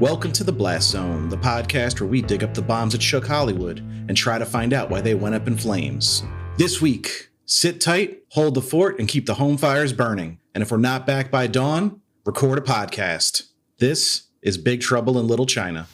Welcome to The Blast Zone, the podcast where we dig up the bombs that shook Hollywood and try to find out why they went up in flames. This week, sit tight, hold the fort, and keep the home fires burning. And if we're not back by dawn, record a podcast. This is Big Trouble in Little China.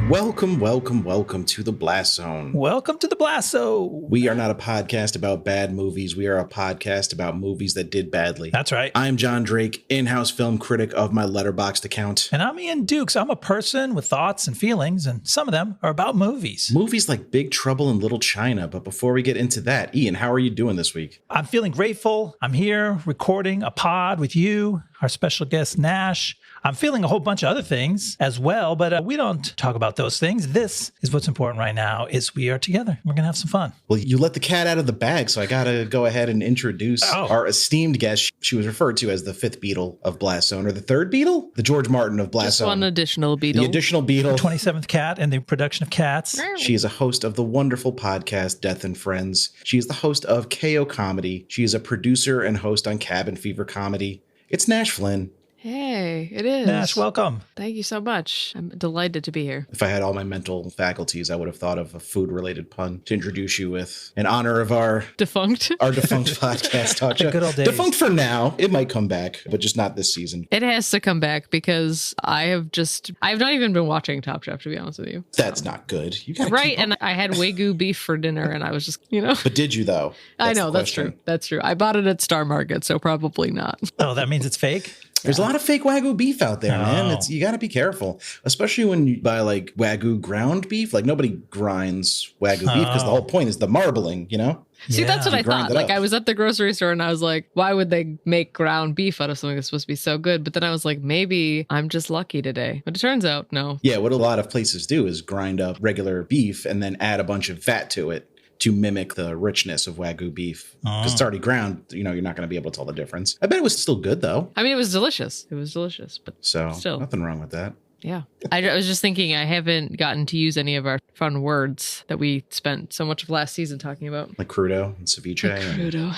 Welcome to The Blast Zone. Welcome to The Blast Zone. We are not a podcast about bad movies. We are a podcast about movies that did badly. That's right. I'm Jon Drake, in-house film critic of my Letterboxd account. And I'm Ian Dukes. I'm a person with thoughts and feelings, and some of them are about movies. Movies like Big Trouble in Little China. But before we get into that, Ian, how are you doing this week? I'm feeling grateful. I'm here recording a pod with you, our special guest, Nash. I'm feeling a whole bunch of other things as well, but we don't talk about those things. This is what's important right now, is we are together. We're going to have some fun. Well, you let the cat out of the bag, so I got to go ahead and introduce our esteemed guest. She was referred to as the fifth Beatle of Blast Zone, or the third Beatle? The George Martin of Blast Zone. Just one additional Beatle. The additional Beatle. The 27th cat in the production of Cats. She is a host of the wonderful podcast Death and Friends. She is the host of KO Comedy. She is a producer and host on Cabin Fever Comedy. It's Nash Flynn. Hey, it is. Nash, welcome. Thank you so much. I'm delighted to be here. If I had all my mental faculties, I would have thought of a food-related pun to introduce you with in honor of our defunct podcast talk show. Good old days. Defunct for now. It might come back, but just not this season. It has to come back because I've not even been watching Top Chef, to be honest with you. That's not good. You gotta right, and I had Wagyu beef for dinner, and I was just, But did you, though? I know, that's true. That's true. I bought it at Star Market, so probably not. Oh, that means it's fake? There's a lot of fake Wagyu beef out there, man. You got to be careful, especially when you buy like Wagyu ground beef. Like nobody grinds Wagyu beef because the whole point is the marbling, See, that's what I thought. Like I was at the grocery store and I was like, why would they make ground beef out of something that's supposed to be so good? But then I was like, maybe I'm just lucky today. But it turns out, no. Yeah, what a lot of places do is grind up regular beef and then add a bunch of fat to it to mimic the richness of Wagyu beef. Because it's already ground, you're not going to be able to tell the difference. I bet it was still good, though. I mean, it was delicious. But so still. Nothing wrong with that. Yeah. I was just thinking I haven't gotten to use any of our fun words that we spent so much of last season talking about. Like crudo and ceviche. Crudo.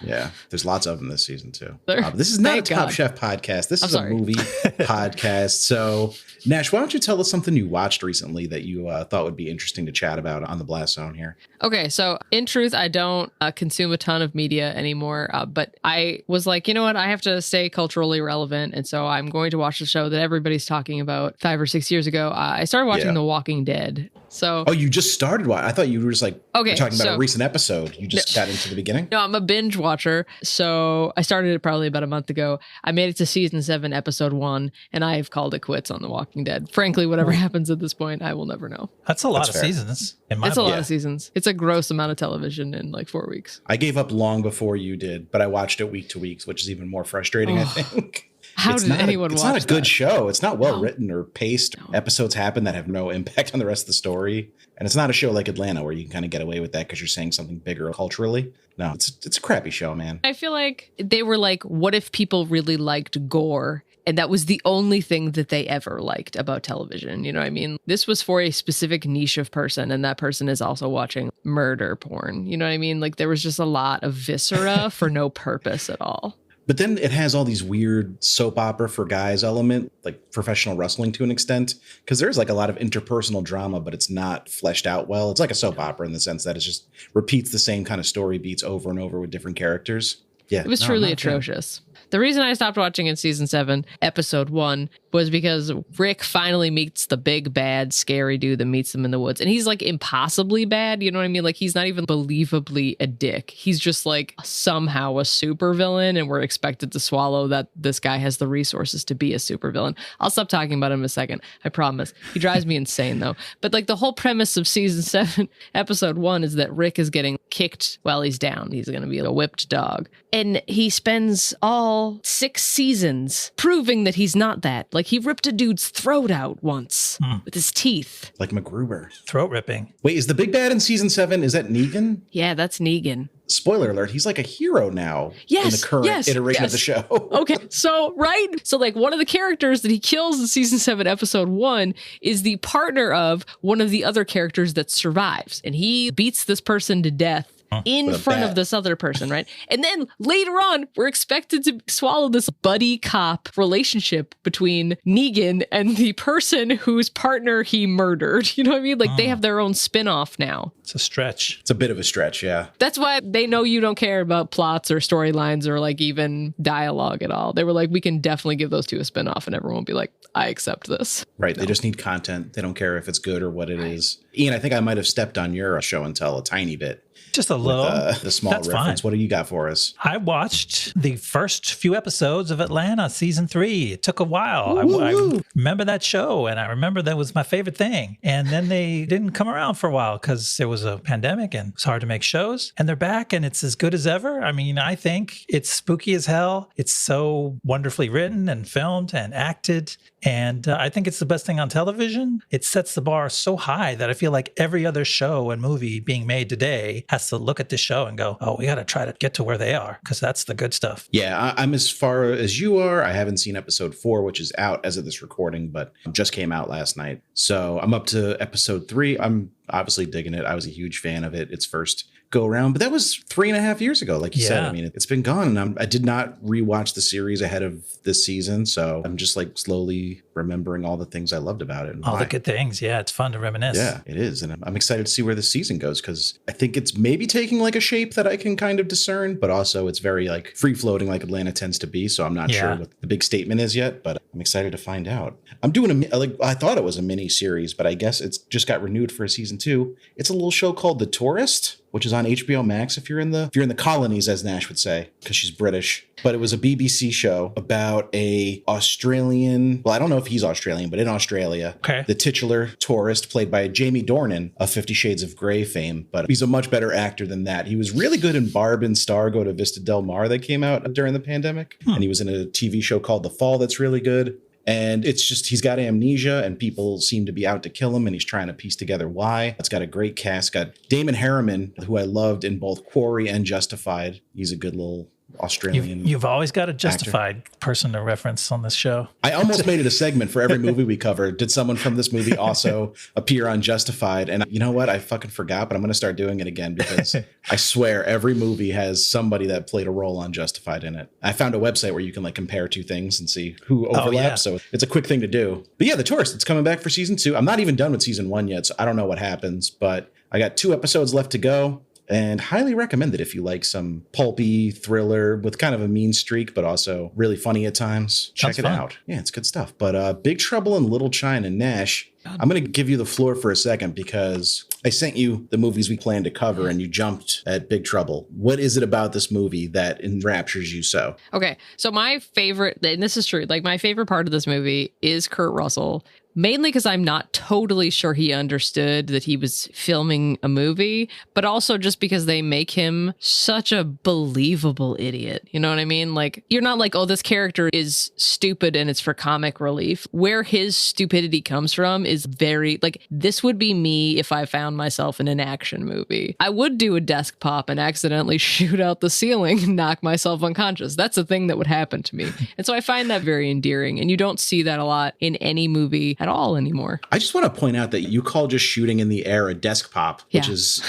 Yeah, there's lots of them this season, too. This is not a Top Chef podcast. This is a movie podcast. So, Nash, why don't you tell us something you watched recently that you thought would be interesting to chat about on the Blast Zone here? Okay, so in truth, I don't consume a ton of media anymore, but I was like, you know what? I have to stay culturally relevant, and so I'm going to watch the show that everybody's talking about 5 or 6 years ago. I started watching The Walking Dead. So, you just started watching? I thought you were just like talking about a recent episode. You just got into the beginning? No, I'm a binge watcher. So I started it probably about a month ago. I made it to season 7, episode 1, and I've called it quits on The Walking Dead. Frankly, whatever happens at this point, I will never know. That's a lot of seasons. It's a lot of seasons. It's a gross amount of television in like 4 weeks. I gave up long before you did, but I watched it week to week, which is even more frustrating, I think. How did anyone watch that? It's not a good show. It's not well written or paced. No. Episodes happen that have no impact on the rest of the story. And it's not a show like Atlanta where you can kind of get away with that because you're saying something bigger culturally. No, it's a crappy show, man. I feel like they were like, what if people really liked gore? And that was the only thing that they ever liked about television. You know what I mean? This was for a specific niche of person, and that person is also watching murder porn. You know what I mean? Like there was just a lot of viscera for no purpose at all. But then it has all these weird soap opera for guys element, like professional wrestling to an extent, because there's like a lot of interpersonal drama, but it's not fleshed out well. It's like a soap opera in the sense that it just repeats the same kind of story beats over and over with different characters. Yeah, it was truly atrocious. The reason I stopped watching in season 7, episode 1, was because Rick finally meets the big, bad, scary dude that meets them in the woods. And he's like impossibly bad. You know what I mean? Like he's not even believably a dick. He's just like somehow a supervillain. And we're expected to swallow that this guy has the resources to be a supervillain. I'll stop talking about him in a second. I promise. He drives me insane though. But like the whole premise of season 7, episode 1 is that Rick is getting kicked while he's down. He's going to be a whipped dog. And he spends all 6 seasons proving that he's not that. Like he ripped a dude's throat out once with his teeth. Like MacGruber. Throat ripping. Wait, is the big bad in season 7, is that Negan? Yeah, that's Negan. spoiler alert, he's like a hero now Yes, in the current iteration of the show. Okay, so like one of the characters that he kills in season 7, episode 1 is the partner of one of the other characters that survives, and he beats this person to death in front of this other person, right? And then later on, we're expected to swallow this buddy cop relationship between Negan and the person whose partner he murdered. You know what I mean? Like they have their own spin-off now. It's a stretch. It's a bit of a stretch, yeah. That's why they know you don't care about plots or storylines or like even dialogue at all. They were like, we can definitely give those two a spin-off and everyone will be like, I accept this. Right. They just need content. They don't care if it's good or what it is. Ian, I think I might have stepped on your show and tell a tiny bit. Just a little. The small That's reference. fine. What do you got for us? I watched the first few episodes of Atlanta season 3. It took a while. I remember that show, and I remember that was my favorite thing. And then they didn't come around for a while because there was a pandemic and it's hard to make shows. And they're back, and it's as good as ever. I mean, I think it's spooky as hell. It's so wonderfully written and filmed and acted. And I think it's the best thing on television. It sets the bar so high that I feel like every other show and movie being made today has to look at this show and go, oh, we got to try to get to where they are because that's the good stuff. Yeah, I'm as far as you are. I haven't seen episode 4, which is out as of this recording, but just came out last night. So I'm up to episode 3. I'm obviously digging it. I was a huge fan of it. Its first go around, but that was 3.5 years ago. Like you said, I mean, it's been gone, and I did not rewatch the series ahead of this season. So I'm just like slowly remembering all the things I loved about it. All the good things. Yeah. It's fun to reminisce. Yeah, it is. And I'm excited to see where the season goes because I think it's maybe taking like a shape that I can kind of discern, but also it's very like free floating like Atlanta tends to be. So I'm not sure what the big statement is yet, but I'm excited to find out. I'm doing I thought it was a mini series, but I guess it's just got renewed for a season 2. It's a little show called The Tourist, which is on HBO Max if you're in the colonies, as Nash would say, because she's British. But it was a BBC show about a Australian, well, I don't know if he's Australian, but in Australia, the titular tourist played by Jamie Dornan of 50 Shades of Grey fame. But he's a much better actor than that. He was really good in Barb and Star Go to Vista Del Mar that came out during the pandemic. And he was in a TV show called The Fall that's really good. And it's just, he's got amnesia and people seem to be out to kill him and he's trying to piece together why. It's got a great cast. Got Damon Harriman, who I loved in both Quarry and Justified. He's a good little Australian. You've always got a Justified person to reference on this show. I almost made it a segment for every movie we covered. Did someone from this movie also appear on Justified? And you know what? I fucking forgot, but I'm going to start doing it again because I swear every movie has somebody that played a role on Justified in it. I found a website where you can like compare two things and see who overlaps. So it's a quick thing to do. But yeah, The Tourist, it's coming back for season 2. I'm not even done with season 1 yet, so I don't know what happens, but I got 2 episodes left to go. And highly recommend it if you like some pulpy thriller with kind of a mean streak, but also really funny at times. Check it out. Yeah, it's good stuff. But Big Trouble in Little China, Nash, I'm going to give you the floor for a second because I sent you the movies we planned to cover and you jumped at Big Trouble. What is it about this movie that enraptures you so? Okay, so my favorite, and this is true, like my favorite part of this movie is Kurt Russell. Mainly because I'm not totally sure he understood that he was filming a movie, but also just because they make him such a believable idiot. You know what I mean? Like, you're not like, oh, this character is stupid and it's for comic relief. Where his stupidity comes from is very, like, this would be me if I found myself in an action movie. I would do a desk pop and accidentally shoot out the ceiling and knock myself unconscious. That's a thing that would happen to me. And so I find that very endearing. And you don't see that a lot in any movie at all anymore. I just want to point out that you call just shooting in the air a desk pop, which is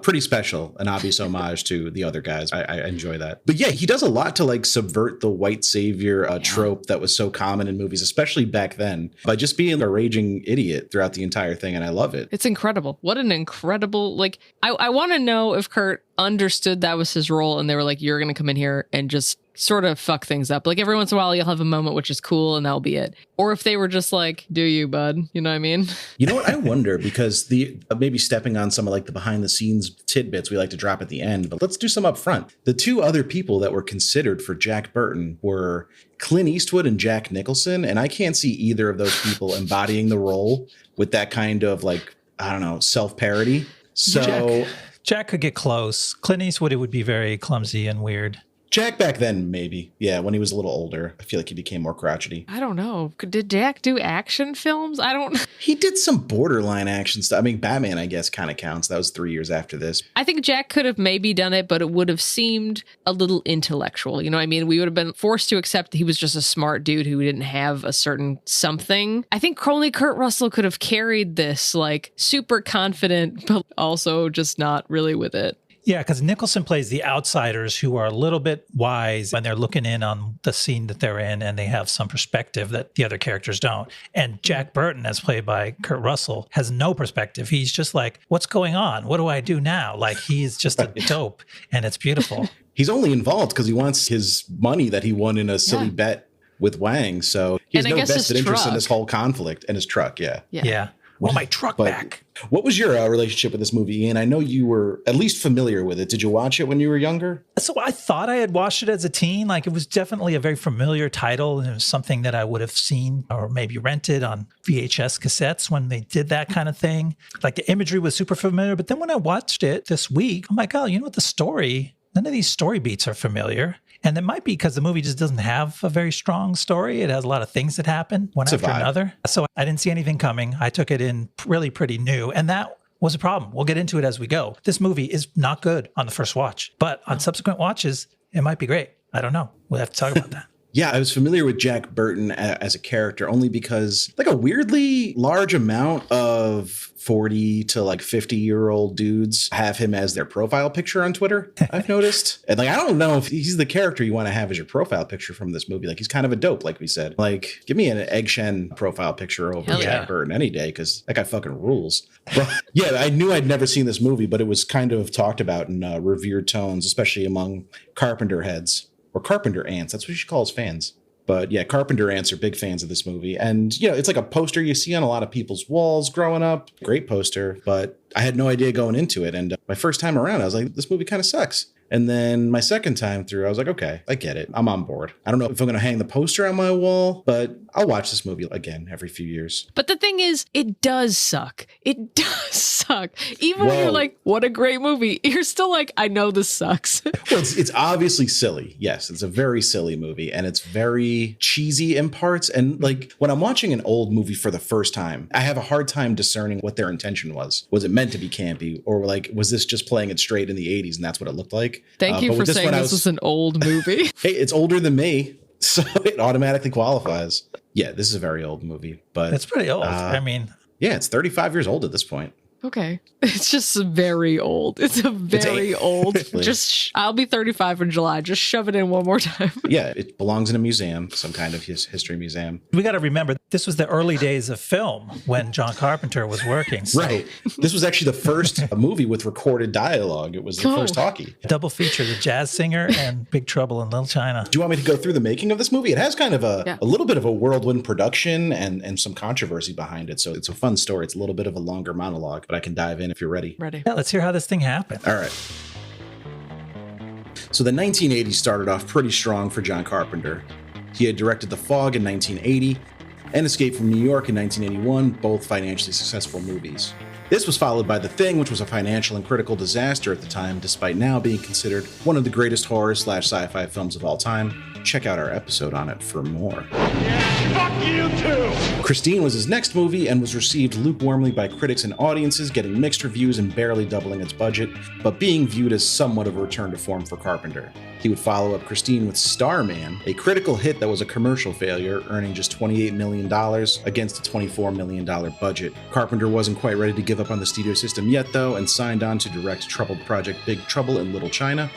pretty special, an obvious homage to the other guys. I enjoy that. But yeah, he does a lot to like subvert the white savior trope that was so common in movies, especially back then, by just being a raging idiot throughout the entire thing. And I love it. It's incredible. What an incredible, like, I want to know if Kurt understood that was his role and they were like, you're going to come in here and just sort of fuck things up. Like every once in a while you'll have a moment which is cool and that'll be it. Or if they were just like, do you, bud? You know what I mean? You know what? I wonder because the maybe stepping on some of like the behind the scenes tidbits we like to drop at the end, but let's do some up front. The 2 other people that were considered for Jack Burton were Clint Eastwood and Jack Nicholson. And I can't see either of those people embodying the role with that kind of like, I don't know, self-parody. So Jack could get close. Clint Eastwood, it would be very clumsy and weird. Jack back then, maybe. Yeah, when he was a little older, I feel like he became more crotchety. I don't know. Did Jack do action films? I don't. He did some borderline action stuff. I mean, Batman, I guess, kind of counts. That was 3 years after this. I think Jack could have maybe done it, but it would have seemed a little intellectual. You know what I mean? We would have been forced to accept that he was just a smart dude who didn't have a certain something. I think only Kurt Russell could have carried this, like, super confident, but also just not really with it. Yeah, because Nicholson plays the outsiders who are a little bit wise when they're looking in on the scene that they're in, and they have some perspective that the other characters don't. And Jack Burton, as played by Kurt Russell, has no perspective. He's just like, what's going on? What do I do now? Like, he's just a dope, and it's beautiful. He's only involved because he wants his money that he won in a silly bet with Wang. So he has no vested interest in this whole conflict. And his truck, Yeah. Want my truck back. What was your relationship with this movie, Ian? I know you were at least familiar with it. Did you watch it when you were younger? So I thought I had watched it as a teen. Like, it was definitely a very familiar title, and it was something that I would have seen or maybe rented on VHS cassettes when they did that kind of thing. Like, the imagery was super familiar. But then when I watched it this week, I'm like, oh, you know what? The story, none of these story beats are familiar. And it might be because the movie just doesn't have a very strong story. It has a lot of things that happen one after another. So I didn't see anything coming. I took it in really pretty new. And that was a problem. We'll get into it as we go. This movie is not good on the first watch, but on subsequent watches, it might be great. I don't know. We'll have to talk about that. Yeah, I was familiar with Jack Burton as a character only because like a weirdly large amount of 40 to like 50-year-old dudes have him as their profile picture on Twitter, I've noticed. And like, I don't know if he's the character you want to have as your profile picture from this movie. Like, he's kind of a dope, like we said. Like, give me an Egg Shen profile picture over Jack Burton any day, because that guy fucking rules. But yeah, I knew I'd never seen this movie, but it was kind of talked about in revered tones, especially among Carpenter heads. Or Carpenter ants. That's what you should call his fans. But yeah, Carpenter ants are big fans of this movie. And, you know, it's like a poster you see on a lot of people's walls growing up. Great poster. But I had no idea going into it. And my first time around, I was like, this movie kind of sucks. And then my second time through, I was like, okay, I get it. I'm on board. I don't know if I'm going to hang the poster on my wall, but I'll watch this movie again every few years. But the thing is, it does suck. It does suck. Even when you're like, what a great movie, you're still like, I know this sucks. Well, it's obviously silly. Yes, it's a very silly movie, and it's very cheesy in parts. And like, when I'm watching an old movie for the first time, I have a hard time discerning what their intention was. Was it meant to be campy, or like, was this just playing it straight in the 80s and that's what it looked like? Thank you for saying this was an old movie. Hey, it's older than me, so it automatically qualifies. Yeah, this is a very old movie, but it's pretty old. I mean, yeah, it's 35 years old at this point. Okay. It's just very old. It's a very old. I'll be 35 in July. Just shove it in one more time. Yeah, it belongs in a museum, some kind of history museum. We got to remember, this was the early days of film when John Carpenter was working. So. Right. This was actually the first movie with recorded dialogue. It was the first talkie. Double feature, The Jazz Singer and Big Trouble in Little China. Do you want me to go through the making of this movie? It has kind of a little bit of a whirlwind production and some controversy behind it. So it's a fun story. It's a little bit of a longer monologue, but I can dive in if you're ready. Yeah, let's hear how this thing happened. All right. So the 1980s started off pretty strong for John Carpenter. He had directed The Fog in 1980 and Escape from New York in 1981, both financially successful movies. This was followed by The Thing, which was a financial and critical disaster at the time, despite now being considered one of the greatest horror/sci-fi films of all time. Check out our episode on it for more. Yeah, fuck you too! Christine was his next movie and was received lukewarmly by critics and audiences, getting mixed reviews and barely doubling its budget, but being viewed as somewhat of a return to form for Carpenter. He would follow up Christine with Starman, a critical hit that was a commercial failure, earning just $28 million against a $24 million budget. Carpenter wasn't quite ready to give up on the studio system yet, though, and signed on to direct troubled project Big Trouble in Little China.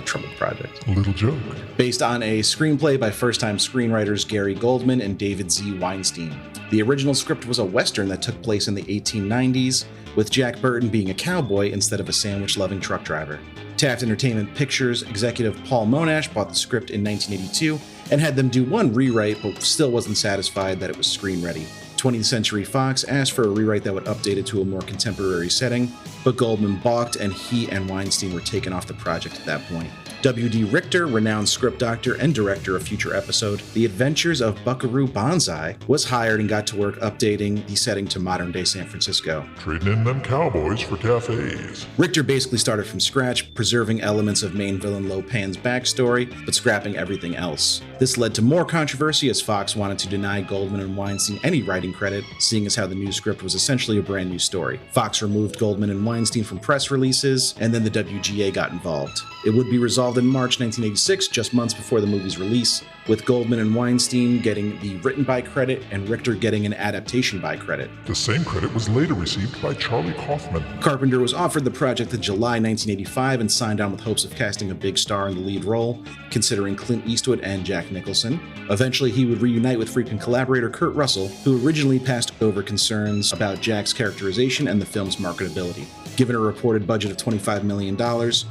Troubled project. A little joke. Based on a screenplay by first-time screenwriters Gary Goldman and David Z. Weinstein. The original script was a Western that took place in the 1890s, with Jack Burton being a cowboy instead of a sandwich-loving truck driver. Taft Entertainment Pictures executive Paul Monash bought the script in 1982 and had them do one rewrite, but still wasn't satisfied that it was screen-ready. 20th Century Fox asked for a rewrite that would update it to a more contemporary setting, but Goldman balked and he and Weinstein were taken off the project at that point. W.D. Richter, renowned script doctor and director of future episode The Adventures of Buckaroo Banzai, was hired and got to work updating the setting to modern-day San Francisco. Trading in them cowboys for cafes. Richter basically started from scratch, preserving elements of main villain Lo Pan's backstory, but scrapping everything else. This led to more controversy as Fox wanted to deny Goldman and Weinstein any writing credit, seeing as how the new script was essentially a brand new story. Fox removed Goldman and Weinstein from press releases, and then the WGA got involved. It would be resolved in March 1986, just months before the movie's release, with Goldman and Weinstein getting the written by credit and Richter getting an adaptation by credit. The same credit was later received by Charlie Kaufman. Carpenter was offered the project in July 1985 and signed on with hopes of casting a big star in the lead role, considering Clint Eastwood and Jack Nicholson. Eventually, he would reunite with frequent collaborator Kurt Russell, who originally passed over concerns about Jack's characterization and the film's marketability. Given a reported budget of $25 million,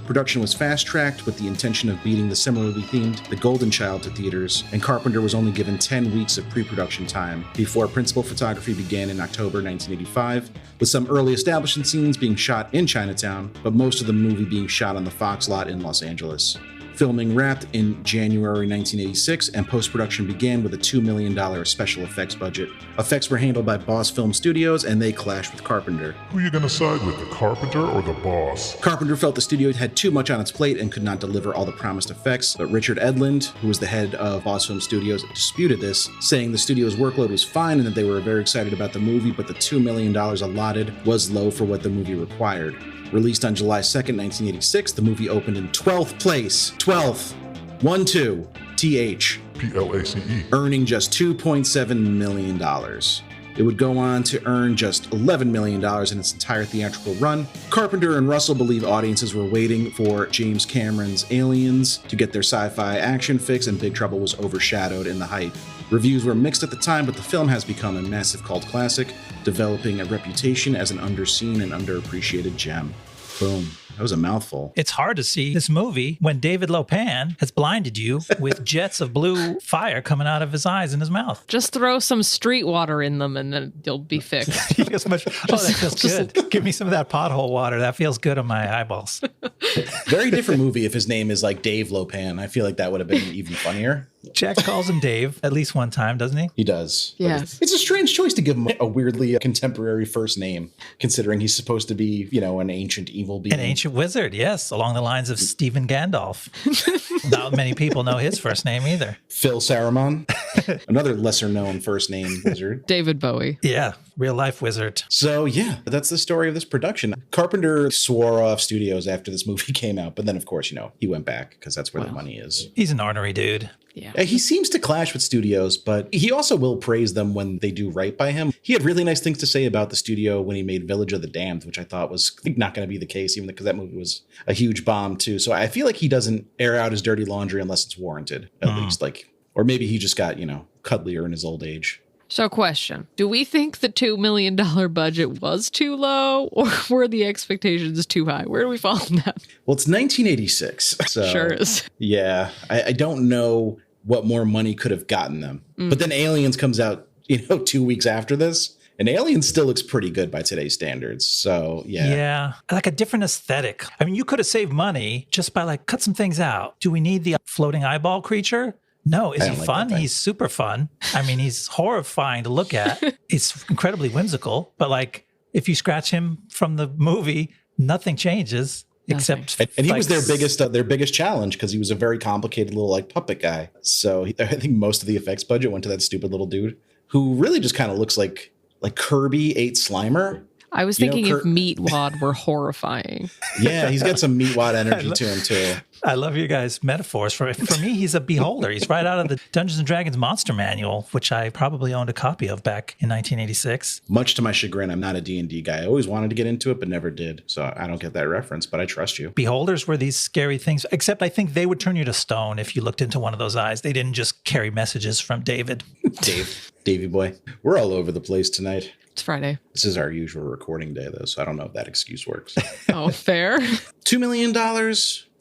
production was fast-tracked with the intention of beating the similarly themed The Golden Child to theaters, and Carpenter was only given 10 weeks of pre-production time before principal photography began in October 1985, with some early establishment scenes being shot in Chinatown, but most of the movie being shot on the Fox lot in Los Angeles. Filming wrapped in January 1986, and post-production began with a $2 million special effects budget. Effects were handled by Boss Film Studios, and they clashed with Carpenter. Who are you gonna side with, the Carpenter or the boss? Carpenter felt the studio had too much on its plate and could not deliver all the promised effects, but Richard Edlund, who was the head of Boss Film Studios, disputed this, saying the studio's workload was fine and that they were very excited about the movie, but the $2 million allotted was low for what the movie required. Released on July 2nd, 1986, the movie opened in 12th place. 12th. 1-2. TH. PLACE. Earning just $2.7 million. It would go on to earn just $11 million in its entire theatrical run. Carpenter and Russell believe audiences were waiting for James Cameron's Aliens to get their sci-fi action fix, and Big Trouble was overshadowed in the hype. Reviews were mixed at the time, but the film has become a massive cult classic, developing a reputation as an underseen and underappreciated gem. Boom. That was a mouthful. It's hard to see this movie when David Lo Pan has blinded you with jets of blue fire coming out of his eyes and his mouth. Just throw some street water in them and then you'll be fixed. Oh, that feels good. Give me some of that pothole water. That feels good on my eyeballs. Very different movie if his name is like Dave Lo Pan. I feel like that would have been even funnier. Jack calls him Dave at least one time, doesn't he? He does. Yeah. It's a strange choice to give him a weirdly contemporary first name, considering he's supposed to be, an ancient evil being. An ancient wizard, yes, along the lines of Stephen Gandalf. Not many people know his first name either. Phil Saruman, another lesser-known first-name wizard. David Bowie. Yeah, real-life wizard. So, yeah, that's the story of this production. Carpenter swore off studios after this movie came out, but then, of course, he went back because that's where the money is. He's an ornery dude. Yeah. He seems to clash with studios, but he also will praise them when they do right by him. He had really nice things to say about the studio when he made Village of the Damned, which I thought was not going to be the case, even because that movie was a huge bomb too. So I feel like he doesn't air out his dirty laundry unless it's warranted, at least. Or maybe he just got, cuddlier in his old age. So question, do we think the $2 million budget was too low or were the expectations too high? Where do we fall on that? Well, it's 1986. So, Sure is. Yeah, I don't know what more money could have gotten them. But then Aliens comes out, 2 weeks after this. And Aliens still looks pretty good by today's standards. So, yeah. Yeah. Like a different aesthetic. I mean, you could have saved money just by cut some things out. Do we need the floating eyeball creature? No. Is he fun? He's super fun. I mean, he's horrifying to look at. It's incredibly whimsical. But if you scratch him from the movie, nothing changes. Except, and he was their biggest challenge because he was a very complicated little puppet guy. So I think most of the effects budget went to that stupid little dude who really just kind of looks like Kirby ate Slimer. I was thinking if Meatwad were horrifying. Yeah, he's got some Meatwad energy to him too. I love you guys' metaphors. For me, he's a beholder. He's right out of the Dungeons & Dragons Monster Manual, which I probably owned a copy of back in 1986. Much to my chagrin, I'm not a D&D guy. I always wanted to get into it, but never did. So I don't get that reference, but I trust you. Beholders were these scary things, except I think they would turn you to stone if you looked into one of those eyes. They didn't just carry messages from David. Davey boy. We're all over the place tonight. It's Friday. This is our usual recording day, though, so I don't know if that excuse works. Oh, fair. $2 million?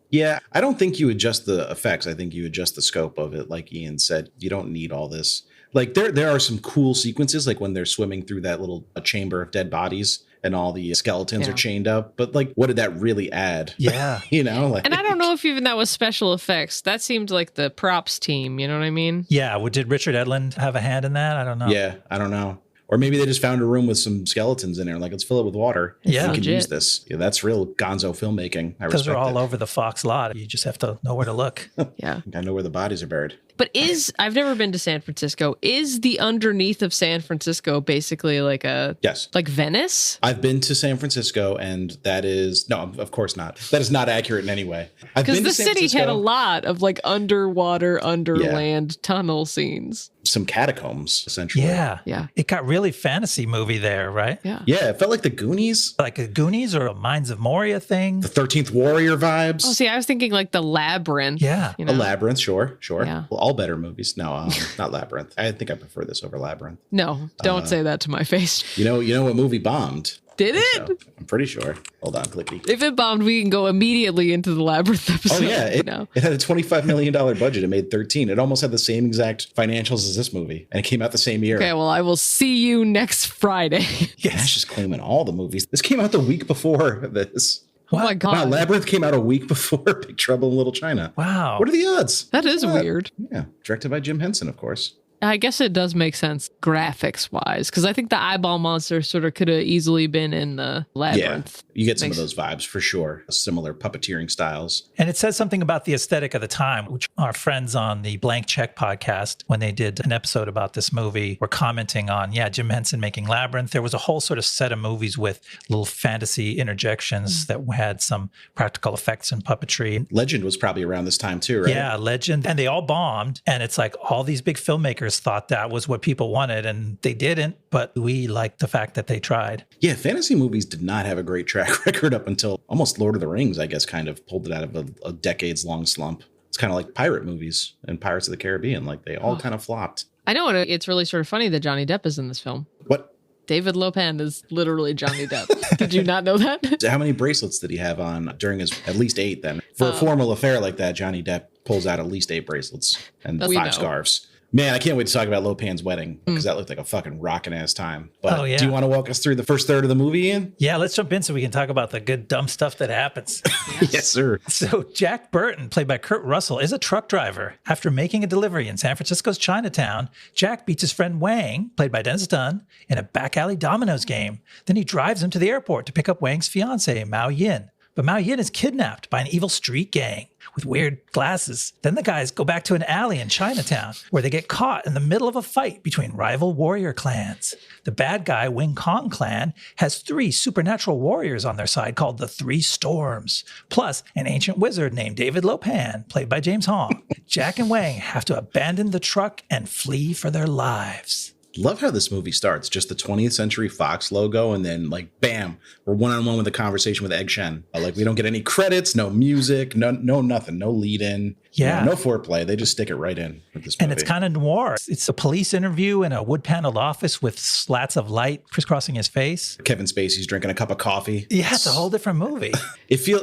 Yeah, I don't think you adjust the effects. I think you adjust the scope of it. Like Ian said, you don't need all this. There are some cool sequences, like when they're swimming through that little chamber of dead bodies and all the skeletons are chained up. But like, what did that really add? Yeah. You know, like, And I don't know if even that was special effects. That seemed like the props team. You know what I mean? Yeah. Well, did Richard Edlund have a hand in that? I don't know. yeah, I don't know. Or maybe they just found a room with some skeletons in there. Like, let's fill it with water. Yeah. We can Legit. use this. Yeah, that's real gonzo filmmaking. I Those respect are all it. over the Fox lot. You just have to know where to look. Yeah. I know where the bodies are buried. But I've never been to San Francisco. Is the underneath of San Francisco basically like Yes. like Venice? I've been to San Francisco, and that is, no, of course not. That is not accurate in any way. I've Because been to the San city had Francisco. a lot of like underwater, underland tunnel scenes. Some catacombs, essentially. Yeah. Yeah. It got really fantasy movie there, right? Yeah. Yeah, it felt like the Goonies, Like a Goonies or a Mines of Moria thing. the 13th Warrior vibes. Oh, see, I was thinking like the Labyrinth. Yeah. You A know? Labyrinth, sure. Yeah. Well, all better movies. No, not Labyrinth. I think I prefer this over Labyrinth. No, don't say that to my face. You know what movie bombed? Did it? So, I'm pretty sure. Hold on, clicky. If it bombed, we can go immediately into the Labyrinth episode. Oh yeah, it had a $25 million budget. It made 13. It almost had the same exact financials as this movie, and it came out the same year. Okay, well, I will see you next Friday. Nash just claiming all the movies. This came out the week before this. Oh my Wow, God. Labyrinth came out a week before Big Trouble in Little China. Wow. What are the odds? That is weird. Yeah, directed by Jim Henson, of course. I guess it does make sense graphics wise, because I think the eyeball monster sort of could have easily been in the Labyrinth. Yeah, you get some Makes- of those vibes for sure. Similar puppeteering styles. And it says something about the aesthetic of the time, which our friends on the Blank Check podcast, when they did an episode about this movie, were commenting on, Jim Henson making Labyrinth. There was a whole sort of set of movies with little fantasy interjections that had some practical effects and puppetry. Legend was probably around this time too, right? Yeah, Legend. And they all bombed. And it's like all these big filmmakers thought that was what people wanted, and they didn't. But we liked the fact that they tried. Yeah, fantasy movies did not have a great track record up until almost Lord of the Rings, I guess, kind of pulled it out of a decades-long slump. It's kind of like pirate movies and Pirates of the Caribbean. Like, they all kind of flopped. I know it's really sort of funny that Johnny Depp is in this film. What? David Lopan is literally Johnny Depp. Did you not know that? How many bracelets did he have on during his, at least 8 then? For a formal affair like that, Johnny Depp pulls out at least 8 bracelets and We 5 know. scarves. Man, I can't wait to talk about Lopan's wedding because that looked like a fucking rockin' ass time. But do you want to walk us through the first third of the movie, Ian? Yeah, let's jump in so we can talk about the good, dumb stuff that happens. Yes, sir. So Jack Burton, played by Kurt Russell, is a truck driver. After making a delivery in San Francisco's Chinatown, Jack beats his friend Wang, played by Dennis Dunn, in a back alley dominoes game. Then he drives him to the airport to pick up Wang's fiancée, Mao Yin. But Mao Yin is kidnapped by an evil street gang with weird glasses. Then the guys go back to an alley in Chinatown where they get caught in the middle of a fight between rival warrior clans. The bad guy, Wing Kong clan, has 3 supernatural warriors on their side called the 3 Storms, plus an ancient wizard named David Lopan, played by James Hong. Jack and Wang have to abandon the truck and flee for their lives. Love how this movie starts. Just the 20th Century Fox logo, and then like, bam, we're one-on-one with a conversation with Egg Shen. Like, we don't get any credits, no music, no nothing, no lead in. Yeah. No foreplay. They just stick it right in with this movie. And it's kind of noir. It's a police interview in a wood-paneled office with slats of light crisscrossing his face. Kevin Spacey's drinking a cup of coffee. Yeah, it's a whole different movie.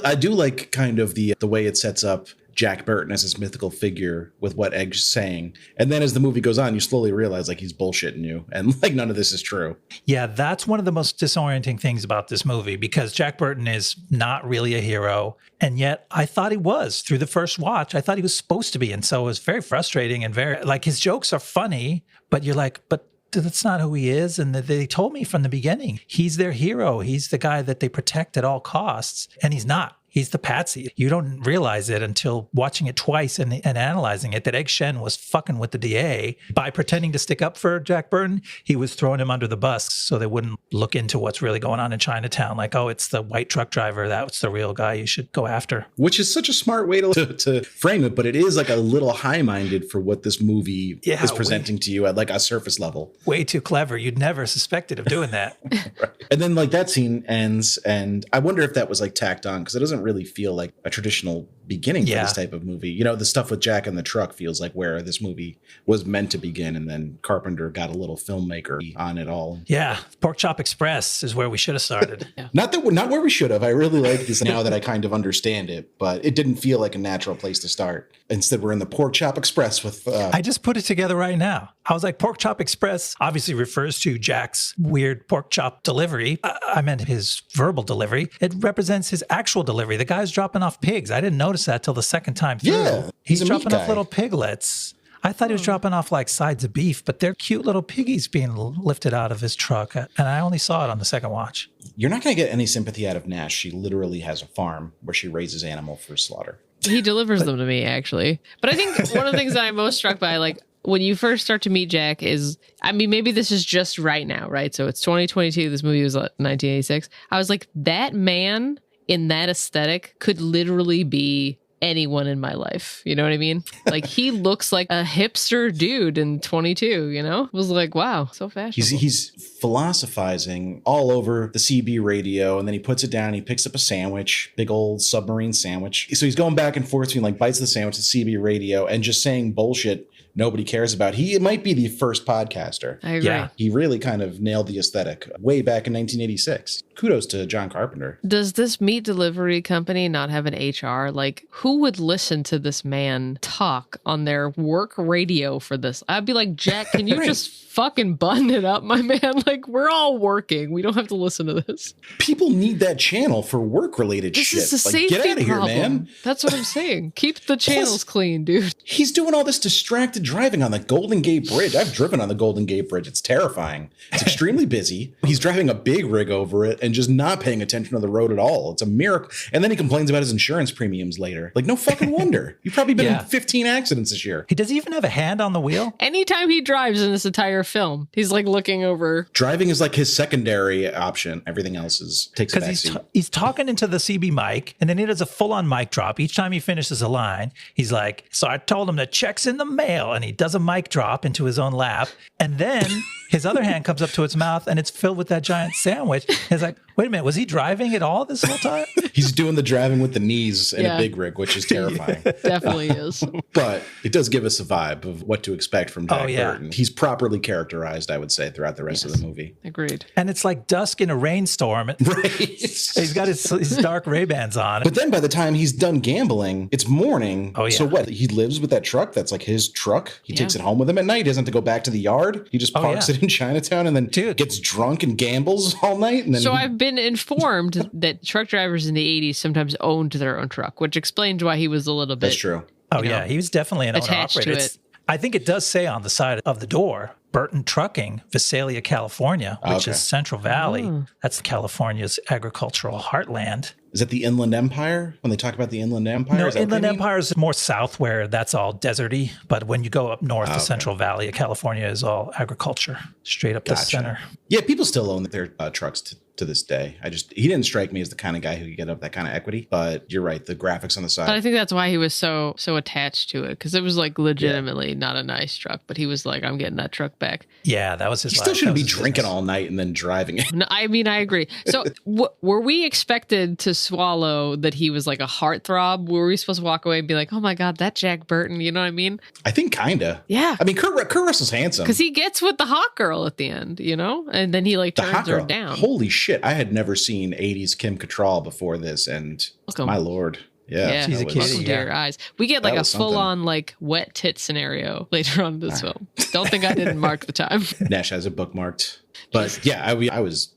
I do like kind of the way it sets up Jack Burton as this mythical figure with what Egg's saying. And then as the movie goes on, you slowly realize like he's bullshitting you and like none of this is true. Yeah, that's one of the most disorienting things about this movie because Jack Burton is not really a hero. And yet I thought he was through the first watch. I thought he was supposed to be. And so it was very frustrating and very like his jokes are funny, but you're like, but that's not who he is. And they told me from the beginning, he's their hero. He's the guy that they protect at all costs. And he's not. He's the patsy. You don't realize it until watching it twice and analyzing it that Egg Shen was fucking with the DA. By pretending to stick up for Jack Burton, he was throwing him under the bus so they wouldn't look into what's really going on in Chinatown. Like, oh, it's the white truck driver. That's the real guy you should go after. Which is such a smart way to frame it, but it is like a little high-minded for what this movie is presenting to you at like a surface level. Way too clever. You'd never suspected of doing that. Right. And then like that scene ends, and I wonder if that was like tacked on because it doesn't really feel like a traditional beginning for this type of movie. You know, the stuff with Jack in the Truck feels like where this movie was meant to begin, and then Carpenter got a little filmmaker on it all. Yeah, Porkchop Express is where we should have started. Not where we should have. I really like this now that I kind of understand it, but it didn't feel like a natural place to start. Instead, we're in the Porkchop Express with... I just put it together right now. I was like, Porkchop Express obviously refers to Jack's weird pork chop delivery. I meant his verbal delivery. It represents his actual delivery. The guy's dropping off pigs. I didn't notice that till the second time through. Yeah, he's a meat dropping off guy. little piglets. I thought he was dropping off like sides of beef, but they're cute little piggies being lifted out of his truck. And I only saw it on the second watch. You're not going to get any sympathy out of Nash. She literally has a farm where she raises animal for slaughter. He delivers them to me, actually. But I think one of the things that I'm most struck by, like, when you first start to meet Jack is, I mean, maybe this is just right now, right? So it's 2022. This movie was 1986. I was like, that man in that aesthetic could literally be anyone in my life. You know what I mean? Like, he looks like a hipster dude in 22, you know? Was like, wow, so fashionable. He's philosophizing all over the CB radio, and then he puts it down. He picks up a sandwich, big old submarine sandwich. So he's going back and forth between like bites of the sandwich, the CB radio, and just saying bullshit nobody cares about. It might be the first podcaster. I agree. Yeah. He really kind of nailed the aesthetic way back in 1986. Kudos to John Carpenter. Does this meat delivery company not have an HR? Like, who would listen to this man talk on their work radio for this? I'd be like, Jack, can you just fucking button it up, my man? Like, we're all working. We don't have to listen to this. People need that channel for work-related This shit. is a Like, safety get out of here, problem. man. That's what I'm saying. Keep the channels clean, dude. He's doing all this distracted driving on the Golden Gate Bridge. I've driven on the Golden Gate Bridge. It's terrifying. It's extremely busy. He's driving a big rig over it and just not paying attention to the road at all. It's a miracle. And then he complains about his insurance premiums later. Like, no fucking wonder. You've probably been in 15 accidents this year. Does he even have a hand on the wheel? Anytime he drives in this entire film, he's like looking over. Driving is like his secondary option. Everything else takes a Because backseat. he's talking into the CB mic, and then he does a full-on mic drop. Each time he finishes a line, he's like, so I told him the check's in the mail, and he does a mic drop into his own lap, and then his other hand comes up to its mouth, and it's filled with that giant sandwich. He's like, wait a minute, was he driving at all this whole time? He's doing the driving with the knees in Yeah. a big rig, which is terrifying. Definitely is. But it does give us a vibe of what to expect from Jack Burton. He's properly characterized, I would say, throughout the rest of the movie. Agreed. And it's like dusk in a rainstorm. Right. He's got his dark Ray-Bans on. But then by the time he's done gambling, it's morning. Oh, yeah. So what? He lives with that truck. That's like his truck. He takes it home with him at night. He doesn't have to go back to the yard. He just parks it in Chinatown and then gets drunk and gambles all night. And then So I've been informed that truck drivers in the 80s sometimes owned their own truck, which explains why he was a little bit. That's true. Oh, yeah. He was definitely an attached owner-operator. to it. I think it does say on the side of the door, Burton Trucking, Visalia, California, which is Central Valley. That's California's agricultural heartland. Is that the Inland Empire? When they talk about the Inland Empire? No, Is that what Inland they mean? Empire is more south where that's all deserty. But when you go up north, the Central Valley of California is all agriculture, straight up the center. Yeah, people still own their trucks to this day. He didn't strike me as the kind of guy who could get up that kind of equity, but you're right. The graphics on the side. But I think that's why he was so attached to it, because it was like legitimately not a nice truck, but he was like, I'm getting that truck back. Yeah, that was his He life. still shouldn't That be was his drinking business. all night and then driving it. No, I mean, I agree. So were we expected to swallow that he was like a heartthrob? Were we supposed to walk away and be like, oh my God, that Jack Burton, you know what I mean? I think kinda. Yeah. I mean, Kurt Russell's handsome. Because he gets with the hot girl at the end, you know? And then he like The turns hot her girl. down. Holy shit. I had never seen 80s Kim Cattrall before this, and Welcome. my lord. Yeah. She's a that kitty. was- Welcome to Yeah. your eyes. We get like That a was something. full-on like wet tit scenario later on in this film. Don't think I didn't mark the time. Nash has it bookmarked. But yeah, I was,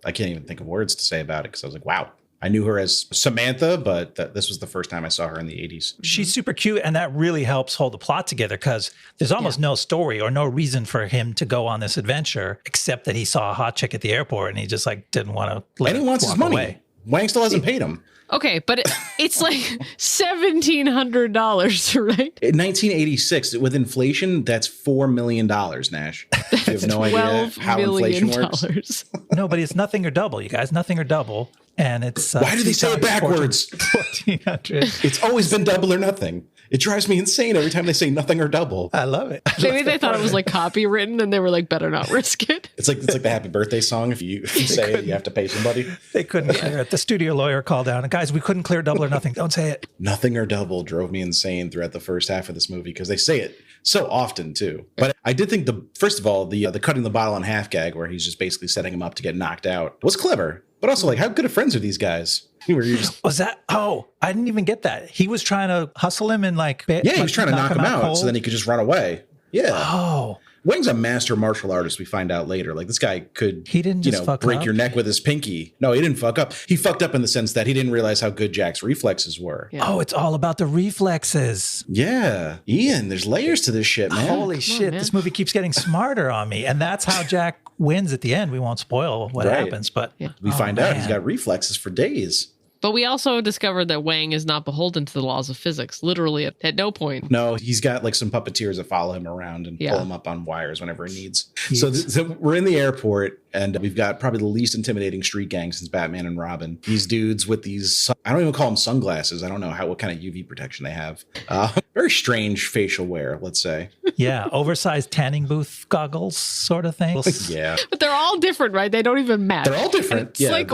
I can't even think of words to say about it because I was like, wow. I knew her as Samantha, but this was the first time I saw her in the 80s. She's super cute, and that really helps hold the plot together because there's almost no story or no reason for him to go on this adventure except that he saw a hot chick at the airport and he just like didn't want to let And he her wants his walk money. away. Wang still hasn't paid him. Okay, but it's like $1,700, right? In 1986, with inflation, that's $4 million, Nash. You have no idea $12 how inflation million. works. No, but it's nothing or double, you guys. Nothing or double. And it's Why do they say it backwards? 1,400. It's always been double or nothing. It drives me insane every time they say nothing or double. I love it. Maybe they thought it was like copywritten and they were like, better not risk it. It's like the happy birthday song. If you say it, you have to pay somebody. They couldn't clear it. The studio lawyer called down. And guys, we couldn't clear double or nothing. Don't say it. Nothing or double drove me insane throughout the first half of this movie because they say it so often too. But I did think first of all, the cutting the bottle in half gag where he's just basically setting him up to get knocked out was clever. But also, like, how good of friends are these guys? Was that? Oh, I didn't even get that. He was trying to hustle him and he was trying to knock him out so then he could just run away. Yeah. Oh. Wang's a master martial artist, we find out later. Like, this guy could, he didn't just fuck break up. your neck with his pinky. No, he didn't fuck up. He fucked up in the sense that he didn't realize how good Jack's reflexes were. Yeah. Oh, it's all about the reflexes. Yeah. Ian, there's layers to this shit, man. Holy shit. This movie keeps getting smarter on me. And that's how Jack wins at the end. We won't spoil what happens, but we find out he's got reflexes for days. But we also discovered that Wang is not beholden to the laws of physics, literally at no point. No, he's got like some puppeteers that follow him around and pull him up on wires whenever he needs. So we're in the airport and we've got probably the least intimidating street gang since Batman and Robin. These dudes with these, I don't even call them sunglasses. I don't know what kind of UV protection they have. Very strange facial wear, let's say. Yeah, oversized tanning booth goggles sort of thing. Yeah. But they're all different, right? They don't even match. They're all different. It's like,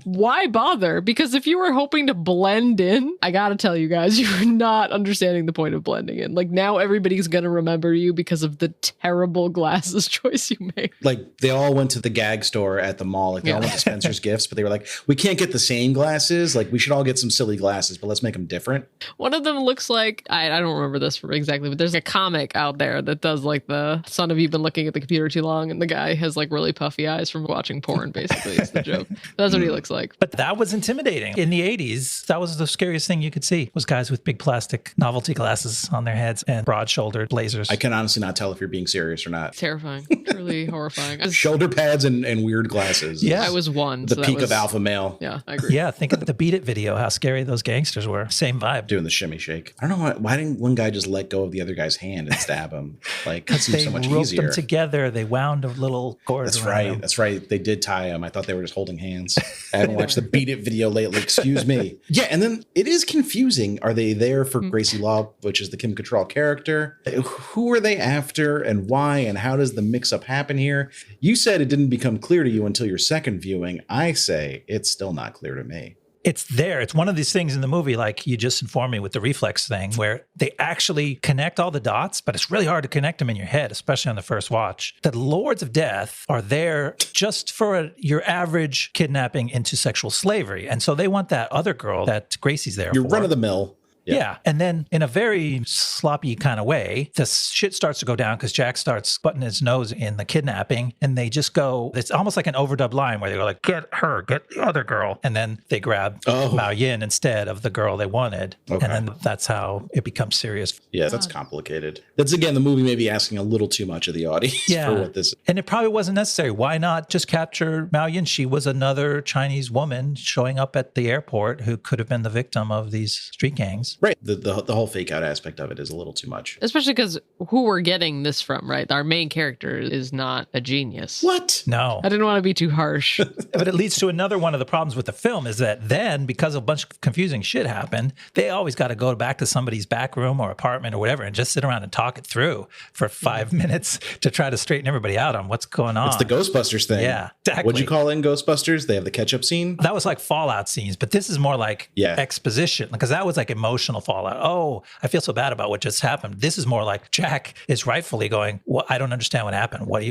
why bother? Because if you were hoping to blend in, I gotta tell you guys, you're not understanding the point of blending in. Like, now everybody's gonna remember you because of the terrible glasses choice you made. Like, they all went to the gag store at the mall. Like, they all went to Spencer's Gifts, but they were like, we can't get the same glasses. Like, we should all get some silly glasses, but let's make them different. One of them looks like, I don't remember this exactly, but there's a comic out there that does like the son of you've been looking at the computer too long, and the guy has like really puffy eyes from watching porn, basically. It's the joke. That's what he looks like. But that was intimidating. In the 80s, that was the scariest thing you could see, was guys with big plastic novelty glasses on their heads and broad-shouldered blazers. I can honestly not tell if you're being serious or not. Terrifying. Really horrifying. Shoulder pads and weird glasses. Yeah. I was one. The peak of alpha male. Yeah, I agree. Yeah, think of the Beat It video, how scary those gangsters were. Same vibe. Doing the shimmy shake. I don't know why didn't one guy just let go of the other guy's hand and stab him? Like, it seems so much roped easier. them together. They wound a little cord. That's right. Them. That's right. They did tie him. I thought they were just holding hands. I haven't watched the Beat It video lately. Excuse me. Yeah, and then it is confusing. Are they there for Gracie Law, which is the Kim Cattrall character? Who are they after and why, and how does the mix-up happen here? You said it didn't become clear to you until your second viewing. I say it's still not clear to me. It's there. It's one of these things in the movie, like you just informed me with the reflex thing, where they actually connect all the dots, but it's really hard to connect them in your head, especially on the first watch. The Lords of Death are there just for your average kidnapping into sexual slavery. And so they want that other girl that Gracie's there Your for. run-of-the-mill. Yeah. And then in a very sloppy kind of way, the shit starts to go down because Jack starts butting his nose in the kidnapping, and they just go, it's almost like an overdubbed line where they go like, get her, get the other girl. And then they grab Mao Yin instead of the girl they wanted. Okay. And then that's how it becomes serious. Yeah, that's complicated. That's, again, the movie may be asking a little too much of the audience for what this is. And it probably wasn't necessary. Why not just capture Mao Yin? She was another Chinese woman showing up at the airport who could have been the victim of these street gangs. Right. The whole fake out aspect of it is a little too much. Especially because who we're getting this from, right? Our main character is not a genius. What? No. I didn't want to be too harsh. But it leads to another one of the problems with the film is that then, because a bunch of confusing shit happened, they always got to go back to somebody's back room or apartment or whatever and just sit around and talk it through for 5 minutes to try to straighten everybody out on what's going on. It's the Ghostbusters thing. Yeah, exactly. What'd you call it in Ghostbusters? They have the ketchup scene? That was like Fallout scenes, but this is more like exposition, because that was like emotional Fallout. Oh, I feel so bad about what just happened. This is more like Jack is rightfully going, well, I don't understand what happened. What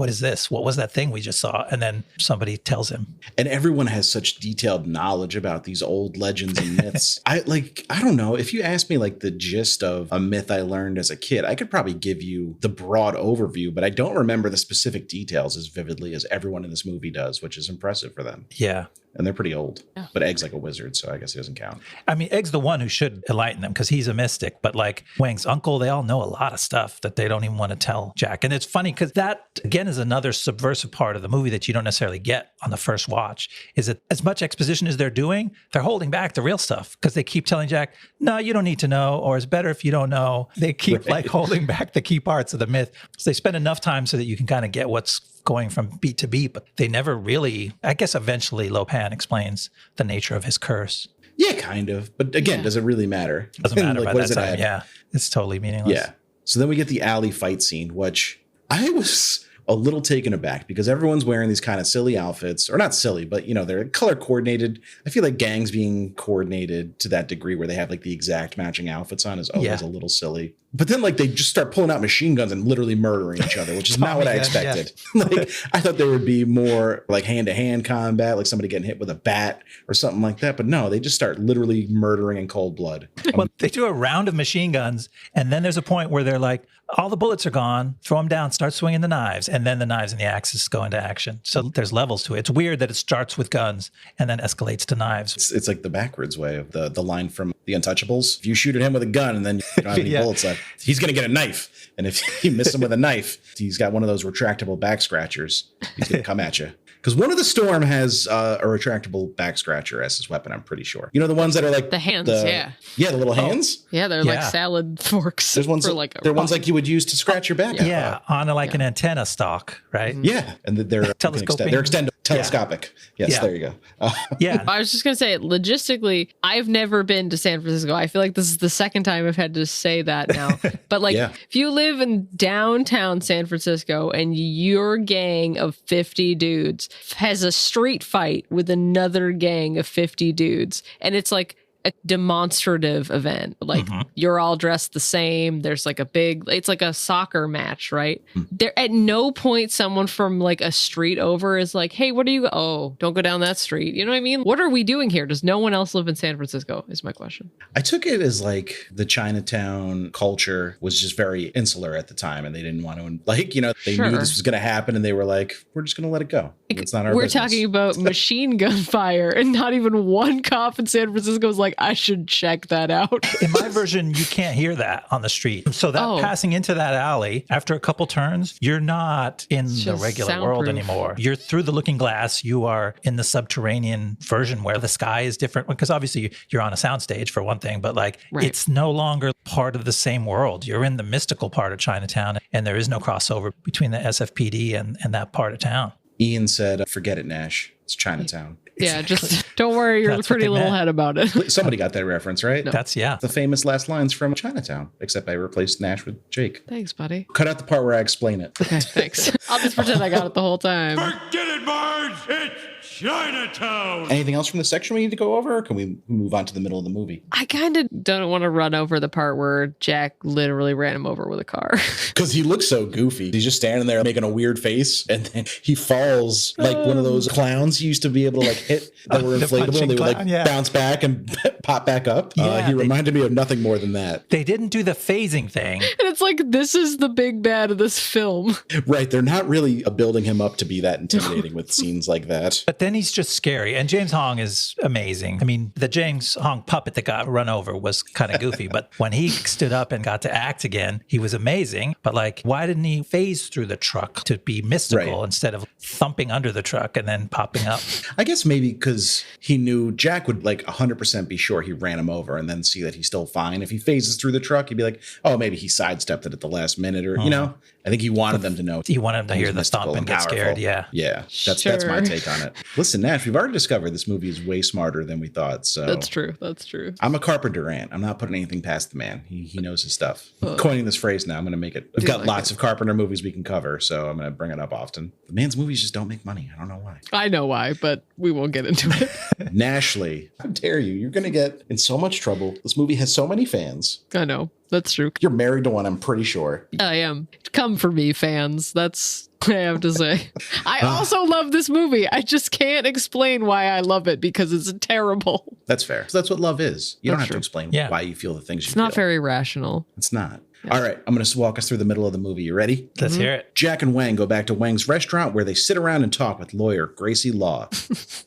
is this? What was that thing we just saw? And then somebody tells him. And everyone has such detailed knowledge about these old legends and myths. I don't know. If you ask me like the gist of a myth I learned as a kid, I could probably give you the broad overview, but I don't remember the specific details as vividly as everyone in this movie does, which is impressive for them. Yeah. And they're pretty old. Yeah. But Egg's like a wizard, so I guess he doesn't count. I mean, Egg's the one who should enlighten them because he's a mystic. But like Wang's uncle, they all know a lot of stuff that they don't even want to tell Jack. And it's funny because that, again, is another subversive part of the movie that you don't necessarily get on the first watch, is that as much exposition as they're doing, they're holding back the real stuff because they keep telling Jack, no, you don't need to know, or it's better if you don't know. They keep like holding back the key parts of the myth. So they spend enough time so that you can kind of get what's going from beat to beat, but they never really, I guess eventually Lopan explains the nature of his curse. Yeah, kind of. But again, does it really matter? Doesn't matter like, by that time. Yeah, it's totally meaningless. Yeah. So then we get the alley fight scene, which I was a little taken aback because everyone's wearing these kind of silly outfits, or not silly, but they're color coordinated. I feel like gangs being coordinated to that degree where they have like the exact matching outfits on is always a little silly. But then like they just start pulling out machine guns and literally murdering each other, which is not what I expected. Like I thought there would be more like hand-to-hand combat, like somebody getting hit with a bat or something like that. But no, they just start literally murdering in cold blood. Well, they do a round of machine guns, and then there's a point where they're like, all the bullets are gone, throw them down, start swinging the knives, and then the knives and the axes go into action. So there's levels to it. It's weird that it starts with guns and then escalates to knives. It's like the backwards way of the line from The Untouchables. If you shoot at him with a gun and then you don't have any bullets left, he's going to get a knife. And if you miss him with a knife, he's got one of those retractable back scratchers. He's going to come at you. Because one of the Storm has a retractable back scratcher as his weapon, I'm pretty sure. You know, the ones that are like the hands, Yeah, the little hands? Yeah, they're like salad forks. There's ones, they're ones like you would use to scratch your back. On an antenna stalk, right? Yeah, and they're telescopic. Yes, there you go. I was just going to say, logistically, I've never been to San Francisco. I feel like this is the second time I've had to say that now. But like, if you live in downtown San Francisco and your gang of 50 dudes has a street fight with another gang of 50 dudes, and it's like a demonstrative event, like you're all dressed the same, there's like it's like a soccer match, right? There at no point someone from like a street over is like, hey, what are you don't go down that street, you know what I mean? What are we doing here? Does no one else live in San Francisco is my question. I took it as like the Chinatown culture was just very insular at the time, and they didn't want to they knew this was going to happen, and they were like, we're just going to let it go. It's not our business. We're talking about machine gun fire, and not even one cop in San Francisco is like, I should check that out. In my version, you can't hear that on the street. So that passing into that alley, after a couple turns, you're not in the regular world anymore. You're through the looking glass. You are in the subterranean version where the sky is different. Because obviously you're on a soundstage for one thing, but like it's no longer part of the same world. You're in the mystical part of Chinatown, and there is no crossover between the SFPD and that part of town. Ian said, forget it, Nash. It's Chinatown. Yeah, just don't worry your pretty little head about it. Somebody got that reference, right? No. That's the famous last lines from Chinatown, except I replaced Nash with Jake. Thanks, buddy. Cut out the part where I explain it. Okay, thanks. I'll just pretend I got it the whole time. Forget it, Marge! It's Chinatown! Anything else from the section we need to go over, or can we move on to the middle of the movie? I kind of don't want to run over the part where Jack literally ran him over with a car. Because he looks so goofy. He's just standing there making a weird face, and then he falls like one of those clowns he used to be able to like hit that were inflatable, and they would like bounce back and pop back up. He reminded me of nothing more than that. They didn't do the phasing thing. And it's like, this is the big bad of this film. Right. They're not really building him up to be that intimidating with scenes like that. But then he's just scary. And James Hong is amazing. I mean, the James Hong puppet that got run over was kind of goofy, but when he stood up and got to act again, he was amazing. But like, why didn't he phase through the truck to be mystical instead of thumping under the truck and then popping up? I guess maybe because he knew Jack would like 100% be sure he ran him over and then see that he's still fine. If he phases through the truck, he'd be like, oh, maybe he sidestepped it at the last minute, or, I think he wanted them to know. He wanted them to hear the thump and get scared. Yeah. Yeah. That's my take on it. Listen, Nash, we've already discovered this movie is way smarter than we thought. So That's true. I'm a Carpenter ant. I'm not putting anything past the man. He knows his stuff. I'm coining this phrase now. I'm going to make it. We've got lots of Carpenter movies we can cover, so I'm going to bring it up often. The man's movies just don't make money. I don't know why. I know why, but we won't get into it. Nashley, how dare you? You're going to get in so much trouble. This movie has so many fans. I know. That's true. You're married to one, I'm pretty sure. I am. Come for me, fans. That's what I have to say. I also love this movie. I just can't explain why I love it because it's terrible. That's fair. So that's what love is. You don't have to explain why you feel the things you feel. It's not very rational. It's not. All right, I'm going to walk us through the middle of the movie. You ready? Let's hear it. Jack and Wang go back to Wang's restaurant where they sit around and talk with lawyer Gracie Law,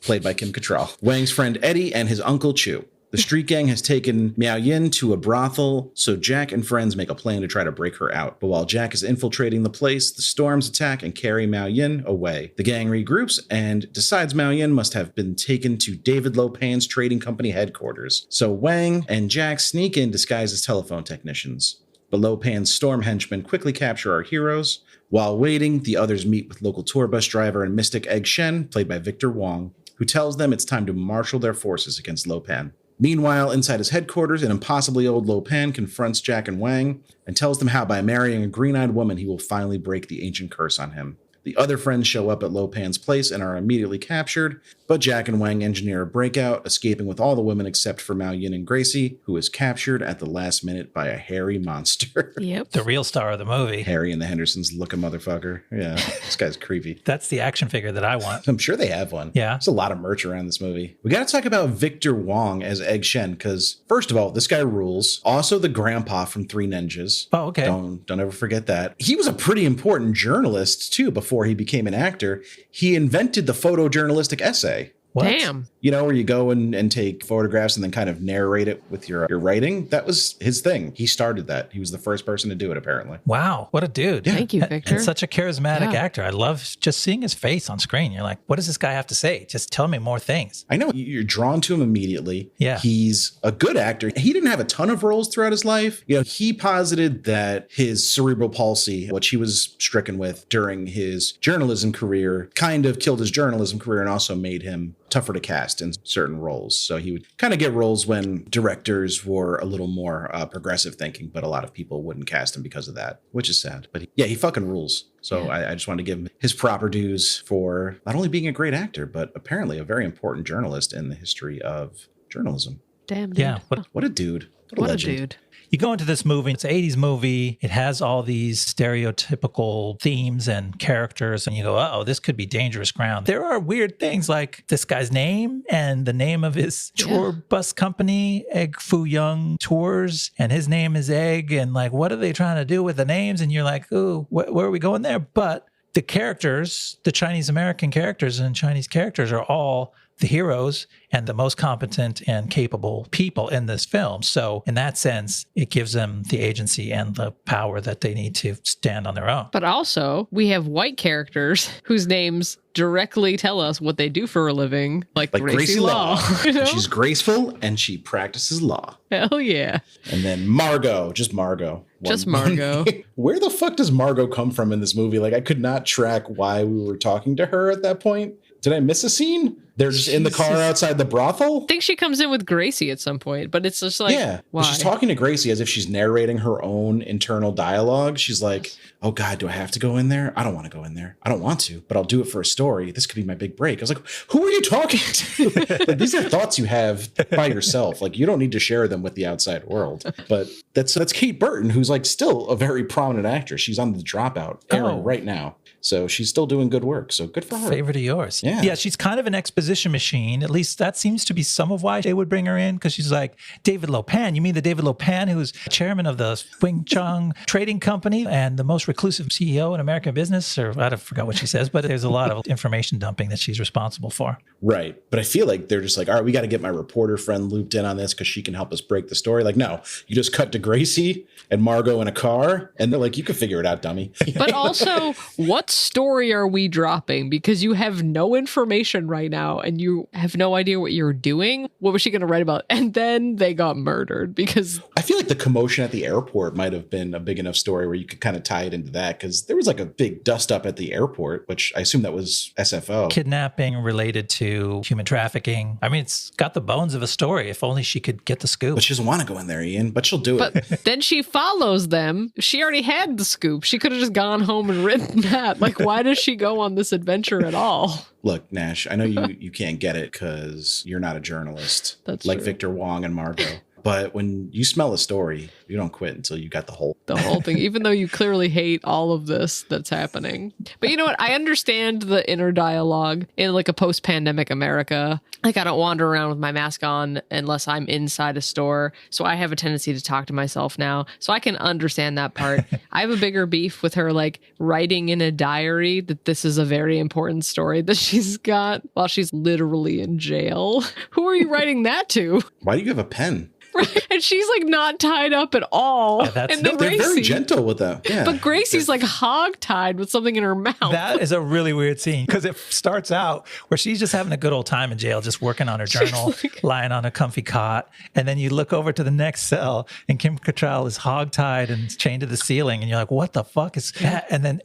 played by Kim Cattrall, Wang's friend Eddie, and his uncle Chu. The street gang has taken Miao Yin to a brothel, so Jack and friends make a plan to try to break her out. But while Jack is infiltrating the place, the Storms attack and carry Miao Yin away. The gang regroups and decides Miao Yin must have been taken to David Lopan's trading company headquarters. So Wang and Jack sneak in disguised as telephone technicians. But Lopan's Storm henchmen quickly capture our heroes. While waiting, the others meet with local tour bus driver and mystic Egg Shen, played by Victor Wong, who tells them it's time to marshal their forces against Lopan. Meanwhile, inside his headquarters, an impossibly old Lopan confronts Jack and Wang and tells them how by marrying a green-eyed woman, he will finally break the ancient curse on him. The other friends show up at Lo Pan's place and are immediately captured, but Jack and Wang engineer a breakout, escaping with all the women except for Mao Yin and Gracie, who is captured at the last minute by a hairy monster. Yep. The real star of the movie. Harry and the Hendersons looking motherfucker. Yeah, this guy's creepy. That's the action figure that I want. I'm sure they have one. Yeah. There's a lot of merch around this movie. We got to talk about Victor Wong as Egg Shen, because first of all, this guy rules. Also the grandpa from Three Ninjas. Oh, okay. Don't ever forget that. He was a pretty important journalist too before he became an actor. He invented the photojournalistic essay. What? Damn. You know, where you go and take photographs and then kind of narrate it with your writing. That was his thing. He started that. He was the first person to do it, apparently. Wow. What a dude. Yeah. Thank you, Victor. And such a charismatic actor. I love just seeing his face on screen. You're like, what does this guy have to say? Just tell me more things. I know you're drawn to him immediately. Yeah. He's a good actor. He didn't have a ton of roles throughout his life. You know, he posited that his cerebral palsy, which he was stricken with during his journalism career, kind of killed his journalism career and also made him tougher to cast in certain roles. So he would kind of get roles when directors were a little more progressive thinking, but a lot of people wouldn't cast him because of that, which is sad. But he fucking rules. So I just wanted to give him his proper dues for not only being a great actor, but apparently a very important journalist in the history of journalism. Damn, dude. Yeah. What a dude. What a legend. dude. You go into this movie, it's an 80s movie. It has all these stereotypical themes and characters, and you go, oh, this could be dangerous ground. There are weird things like this guy's name and the name of his tour bus company, Egg Foo Young Tours, and his name is Egg. And like, what are they trying to do with the names? And you're like, ooh, where are we going there? But the characters, the Chinese American characters and Chinese characters are all the heroes and the most competent and capable people in this film. So in that sense, it gives them the agency and the power that they need to stand on their own. But also, we have white characters whose names directly tell us what they do for a living, like Gracie Law. You know? She's graceful and she practices law. Hell yeah. And then Margot, just Margot. Just Margot. Where the fuck does Margot come from in this movie? Like, I could not track why we were talking to her at that point. Did I miss a scene? They're just in the car outside the brothel? I think she comes in with Gracie at some point, but it's just like, yeah. why? She's talking to Gracie as if she's narrating her own internal dialogue. She's like, oh God, do I have to go in there? I don't want to go in there. I don't want to, but I'll do it for a story. This could be my big break. I was like, who are you talking to? Like, these are thoughts you have by yourself. Like, you don't need to share them with the outside world. But that's Kate Burton, who's like still a very prominent actress. She's on The Dropout airing right now. So she's still doing good work. So good for her. Favorite of yours. Yeah. Yeah, she's kind of an exposition machine. At least that seems to be some of why they would bring her in, because she's like, David Lo Pan. You mean the David Lo Pan who's chairman of the Wing Chun Trading Company and the most reclusive CEO in American business? Or I forgot what she says, but there's a lot of information dumping that she's responsible for. Right. But I feel like they're just like, all right, we got to get my reporter friend looped in on this because she can help us break the story. Like, no, you just cut to Gracie and Margot in a car. And they're like, you can figure it out, dummy. But also, what story are we dropping? Because you have no information right now and you have no idea what you're doing. What was she going to write about? And then they got murdered because I feel like the commotion at the airport might have been a big enough story where you could kind of tie it into that, because there was like a big dust up at the airport, which I assume that was SFO. Kidnapping related to human trafficking. I mean, it's got the bones of a story. If only she could get the scoop. But she doesn't want to go in there, Ian, but she'll do it. But then she follows them. She already had the scoop. She could have just gone home and written that. Like, why does she go on this adventure at all? Look, Nash, I know you can't get it because you're not a journalist. That's like true. Victor Wong and Margot. But when you smell a story, you don't quit until you got the whole thing, even though you clearly hate all of this that's happening. But you know what? I understand the inner dialogue in like a post-pandemic America. Like, I don't wander around with my mask on unless I'm inside a store. So I have a tendency to talk to myself now. So I can understand that part. I have a bigger beef with her, like, writing in a diary that this is a very important story that she's got while she's literally in jail. Who are you writing that to? Why do you have a pen? Right. And she's like not tied up at all. Yeah, and then They're very Gracie, gentle with them. Yeah. but Gracie's like hog-tied with something in her mouth. That is a really weird scene, because it starts out where she's just having a good old time in jail, just working on her journal, lying on a comfy cot. And then you look over to the next cell and Kim Cattrall is hog-tied and chained to the ceiling. And you're like, what the fuck is that? And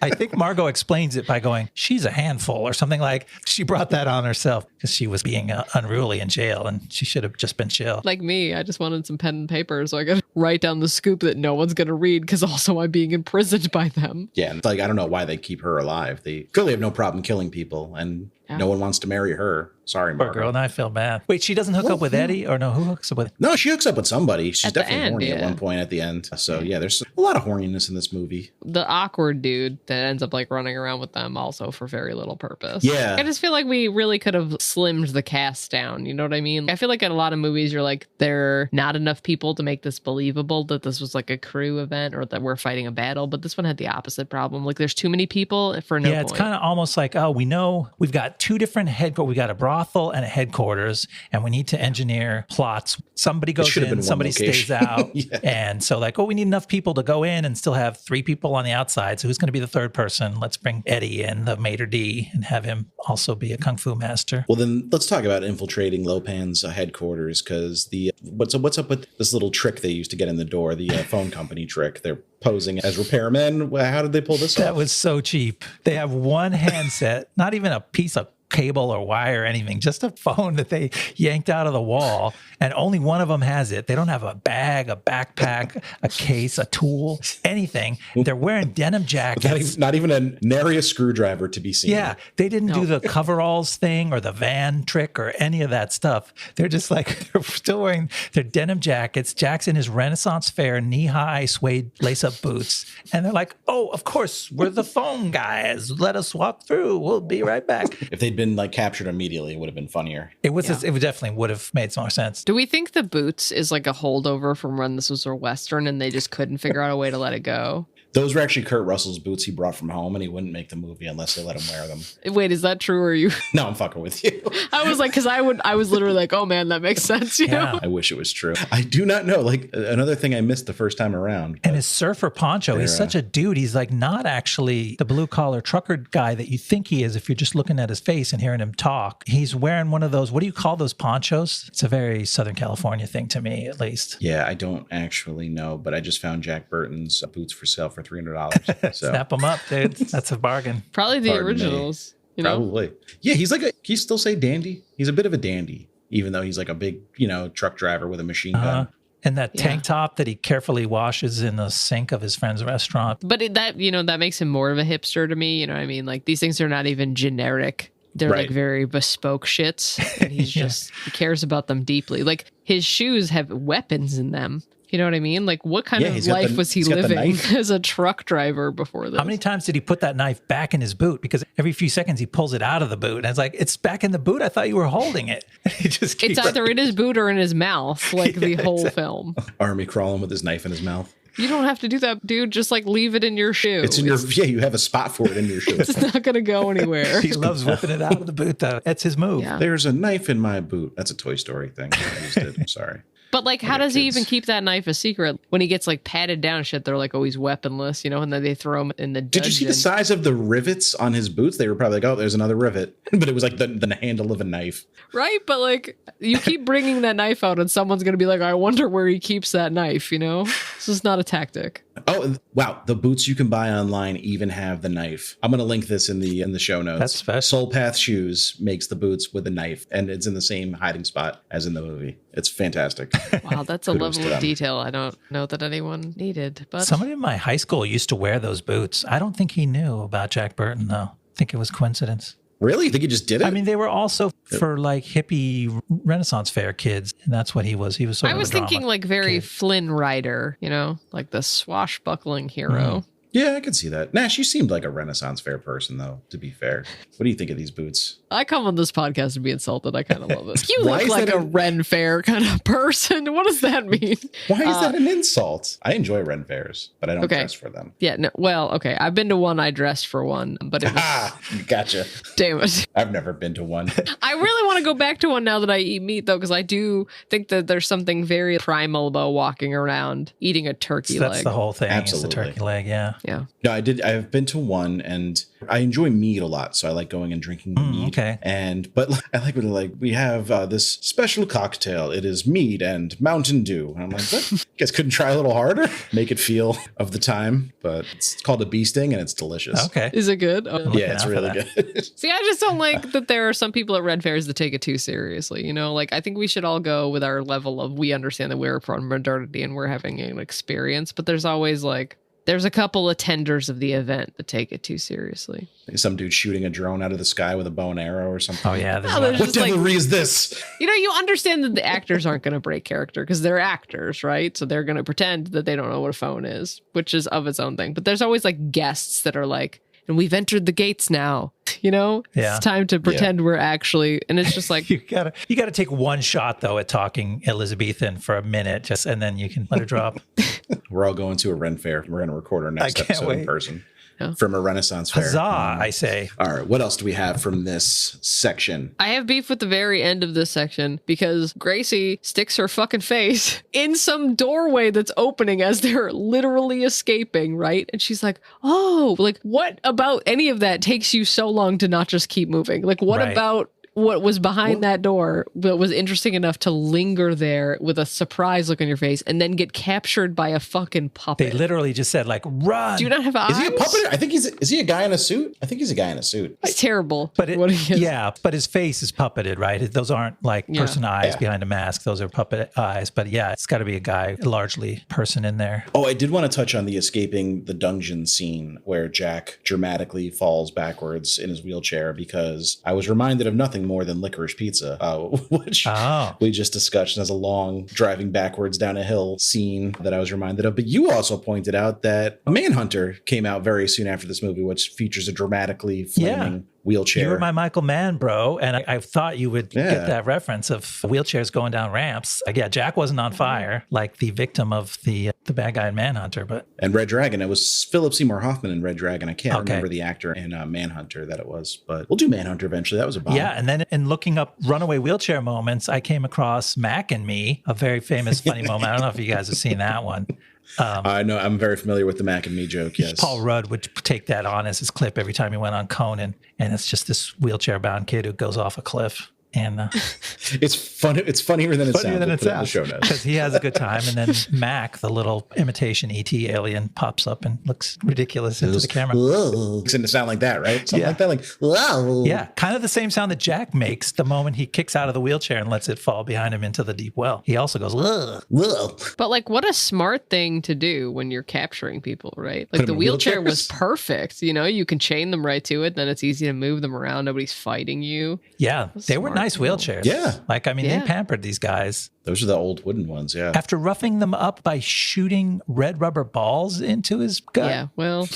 I think Margot explains it by going, she's a handful or something, like she brought that on herself because she was being unruly in jail and she should have just been chill. Like me, I just wanted some pen and paper so I could write down the scoop that no one's going to read because also I'm being imprisoned by them. Yeah, and like, I don't know why they keep her alive. They clearly have no problem killing people, and no one wants to marry her. Sorry, Poor Margaret. girl, and I feel bad. Wait, she doesn't hook up with Eddie? Or no, who hooks up with? No, she hooks up with somebody. She's At the definitely end, horny at yeah. one point at the end. So yeah, there's a lot of horniness in this movie. The awkward dude that ends up like running around with them also for very little purpose. Yeah. I just feel like we really could have slimmed the cast down. You know what I mean? I feel like in a lot of movies, you're like, there are not enough people to make this believable that this was like a crew event or that we're fighting a battle. But this one had the opposite problem. Like there's too many people for no point. Yeah, it's kind of almost like, oh, we know we've got two different headquarters. We got a brothel and a headquarters, and we need to engineer plots. Somebody goes should have been in, one somebody stays location. out. Yeah. And so like, oh, we need enough people to go in and still have 3 people on the outside. So who's going to be the third person? Let's bring Eddie in, the maitre d', and have him also be a kung fu master. Well, then let's talk about infiltrating Lopan's headquarters, because the what's up with this little trick they used to get in the door, the phone company trick. They're posing as repairmen. How did they pull this That off? was so cheap. They have one handset, not even a piece of cable or wire or anything, just a phone that they yanked out of the wall, and only one of them has it. They don't have a bag, a backpack, a case, a tool, anything. They're wearing denim jackets. Not even a nary a screwdriver to be seen. Yeah, they didn't do the coveralls thing or the van trick or any of that stuff. They're just like, they're still wearing their denim jackets. Jack's in his Renaissance fair knee-high suede lace-up boots. And they're like, oh, of course, we're the phone guys. Let us walk through. We'll be right back. If they'd been like captured immediately, it would have been funnier. It definitely would have made some more sense. Do we think the boots is like a holdover from when this was a Western and they just couldn't figure out a way to let it go? Those were actually Kurt Russell's boots he brought from home, and he wouldn't make the movie unless they let him wear them. Wait, is that true or are you? No, I'm fucking with you. I was like, because I was literally like, oh man, that makes sense. You know? I wish it was true. I do not know. Like another thing I missed the first time around. And his surfer poncho, he's such a dude. He's like not actually the blue collar trucker guy that you think he is if you're just looking at his face and hearing him talk. He's wearing one of those, what do you call those ponchos? It's a very Southern California thing to me, at least. Yeah, I don't actually know, but I just found Jack Burton's boots for sale for $300. So Snap them up, dude. That's a bargain. Probably the Pardon me. originals. You know? Probably. Yeah, he's still say dandy. He's a bit of a dandy, even though he's like a big, truck driver with a machine gun. And that tank top that he carefully washes in the sink of his friend's restaurant. But that makes him more of a hipster to me. You know what I mean? Like these things are not even generic. They're like very bespoke shits. And he's he cares about them deeply. Like his shoes have weapons in them. You know what I mean? Like what kind of life was he living as a truck driver before this? How many times did he put that knife back in his boot? Because every few seconds he pulls it out of the boot. And it's like, it's back in the boot. I thought you were holding it. And he just keeps it's either in his boot or in his mouth, like the whole film. Army crawling with his knife in his mouth. You don't have to do that, dude. Just like leave it in your shoe. It's in your you have a spot for it in your shoe. It's not going to go anywhere. He loves whipping it out of the boot, though. That's his move. Yeah. There's a knife in my boot. That's a Toy Story thing. I just did. I'm sorry. But like, how does he even keep that knife a secret when he gets like patted down? Shit, they're like always weaponless, and then they throw him in the dungeon. Did you see the size of the rivets on his boots? They were probably like, oh, there's another rivet, but it was like the handle of a knife. Right, but like you keep bringing that knife out, and someone's gonna be like, I wonder where he keeps that knife. This is not a tactic. Oh wow! The boots you can buy online even have the knife. I'm gonna link this in the show notes. That's special. Soul Path Shoes makes the boots with a knife, and it's in the same hiding spot as in the movie. It's fantastic. Wow, that's a level of detail I don't know that anyone needed. But somebody in my high school used to wear those boots. I don't think he knew about Jack Burton, though. I think it was coincidence. Really? You think he just did it? I mean, they were also for like hippie Renaissance fair kids, and that's what he was. He was sort of I was thinking like very Flynn Rider, like the swashbuckling hero. Yeah, I could see that. Nash, you seemed like a Renaissance fair person, though, to be fair. What do you think of these boots? I come on this podcast to be insulted. I kind of love it. You Why look is like that a Ren Fair kind of person. What does that mean? Why is that an insult? I enjoy Ren fairs, but I don't dress for them. Yeah, no, well, okay. I've been to one. I dressed for one, but it was... Gotcha. Damn it. I've never been to one. I really want to go back to one now that I eat meat, though, because I do think that there's something very primal about walking around eating a turkey leg. That's the whole thing. Absolutely. It's the turkey leg, yeah. Yeah. No, I've been to one, and I enjoy meat a lot, so I like going and drinking meat. Okay. But I like when we have this special cocktail. It is meat and Mountain Dew. And I'm like, what? You guys couldn't try a little harder? Make it feel of the time. But it's called a bee sting, and it's delicious. Okay. Is it good? Oh. Yeah, it's really good. See, I just don't like that there are some people at Red Fairs that take take it too seriously. You know, like I think we should all go with our level of we understand that we're from modernity and we're having an experience, but there's always like there's a couple attenders of the event that take it too seriously. Some dude shooting a drone out of the sky with a bow and arrow or something. Oh yeah, What devilry is this? You know, you understand that the actors aren't going to break character because they're actors, right? So they're going to pretend that they don't know what a phone is, which is of its own thing. But there's always like guests that are like, and we've entered the gates now. You know, it's time to pretend we're actually, and it's just like you gotta take one shot though at talking Elizabethan for a minute, and then you can let it drop. We're all going to a Ren fair. We're going to record our next episode in person from a Renaissance fair. Huzzah, I say. All right, what else do we have from this section? I have beef with the very end of this section because Gracie sticks her fucking face in some doorway that's opening as they're literally escaping, right? And she's like, oh, like what about any of that takes you so long to not just keep moving? Like what about what was behind that door that was interesting enough to linger there with a surprise look on your face and then get captured by a fucking puppet? They literally just said like, run. Do you not have eyes? Is he a puppet? I think is he a guy in a suit? I think he's a guy in a suit. It's terrible. But but his face is puppeted, right? Those aren't like person eyes behind a mask. Those are puppet eyes. But yeah, it's got to be a guy, largely person in there. Oh, I did want to touch on the escaping the dungeon scene where Jack dramatically falls backwards in his wheelchair because I was reminded of nothing more than Licorice Pizza, which we just discussed as a long driving backwards down a hill scene that I was reminded of. But you also pointed out that Manhunter came out very soon after this movie, which features a dramatically flaming wheelchair. You were my Michael Mann, bro, and I thought you would get that reference of wheelchairs going down ramps. Jack wasn't on fire like the victim of the bad guy in Manhunter, and Red Dragon. It was Philip Seymour Hoffman in Red Dragon. I can't remember the actor in Manhunter that it was, but we'll do Manhunter eventually. That was a bomb. Yeah, and then in looking up runaway wheelchair moments, I came across Mac and Me, a very famous funny moment. I don't know if you guys have seen that one. I know I'm very familiar with the Mac and Me joke. Yes, Paul Rudd would take that on as his clip every time he went on Conan, and it's just this wheelchair-bound kid who goes off a cliff. And it's funny. It's funnier than it sounds. Than it sounds. Because he has a good time, and then Mac, the little imitation ET alien, pops up and looks ridiculous into the camera. It's going to sound like that, right? Something like that, like whoa. Yeah, kind of the same sound that Jack makes the moment he kicks out of the wheelchair and lets it fall behind him into the deep well. He also goes whoa. But like, what a smart thing to do when you're capturing people, right? Like the wheelchair was perfect. You know, you can chain them right to it. Then it's easy to move them around. Nobody's fighting you. Yeah, they were nice wheelchairs. Yeah. They pampered these guys. Those are the old wooden ones, yeah. After roughing them up by shooting red rubber balls into his gut. Yeah, well.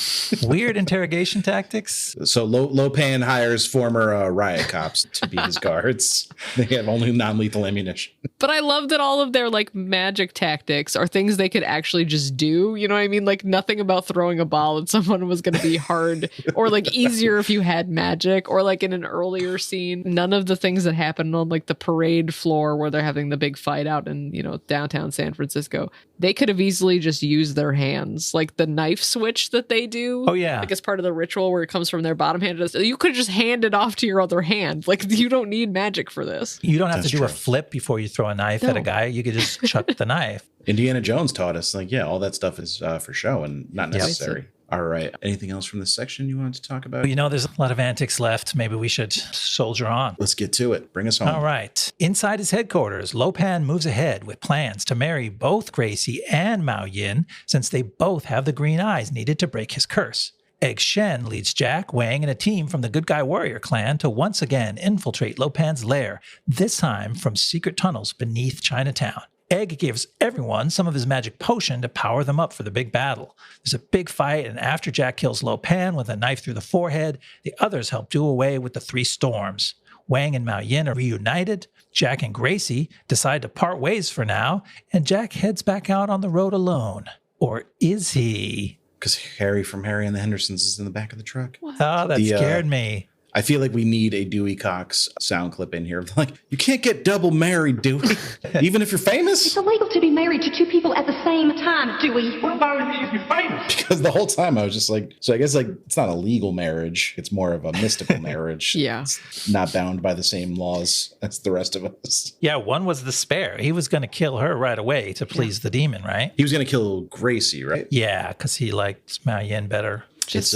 Weird interrogation tactics. So Lopan hires former riot cops to be his guards. They have only non-lethal ammunition. But I love that all of their like magic tactics are things they could actually just do. You know what I mean? Like nothing about throwing a ball at someone was going to be hard or like easier if you had magic, or like in an earlier scene, none of the things that happen on like the parade floor where they're having the big fight out in, you know, downtown San Francisco, they could have easily just used their hands. Like the knife switch that they do. Oh yeah. Like as part of the ritual where it comes from their bottom hand. You could just hand it off to your other hand. Like you don't need magic for this. You don't have to do a flip before you throw a knife at a guy. You could just chuck the knife. Indiana Jones taught us like, all that stuff is for show and not necessary. All right. Anything else from this section you wanted to talk about? You know, there's a lot of antics left. Maybe we should soldier on. Let's get to it. Bring us home. All right. Inside his headquarters, Lopan moves ahead with plans to marry both Gracie and Mao Yin, since they both have the green eyes needed to break his curse. Egg Shen leads Jack, Wang, and a team from the Good Guy Warrior clan to once again infiltrate Lopan's lair, this time from secret tunnels beneath Chinatown. Egg gives everyone some of his magic potion to power them up for the big battle. There's a big fight, and after Jack kills Lopan with a knife through the forehead, the others help do away with the three storms. Wang and Mao Yin are reunited. Jack and Gracie decide to part ways for now, and Jack heads back out on the road alone. Or is he? Because Harry from Harry and the Hendersons is in the back of the truck. What? Oh, that scared me. I feel like we need a Dewey Cox sound clip in here. Like, you can't get double married, Dewey, even if you're famous. It's illegal to be married to two people at the same time, Dewey. What about if you're famous? Because the whole time I was just like, so I guess like it's not a legal marriage. It's more of a mystical marriage. Yeah. It's not bound by the same laws as the rest of us. Yeah, one was the spare. He was going to kill her right away to please the demon, right? He was going to kill Gracie, right? Yeah, because he liked Mao Yin better. It's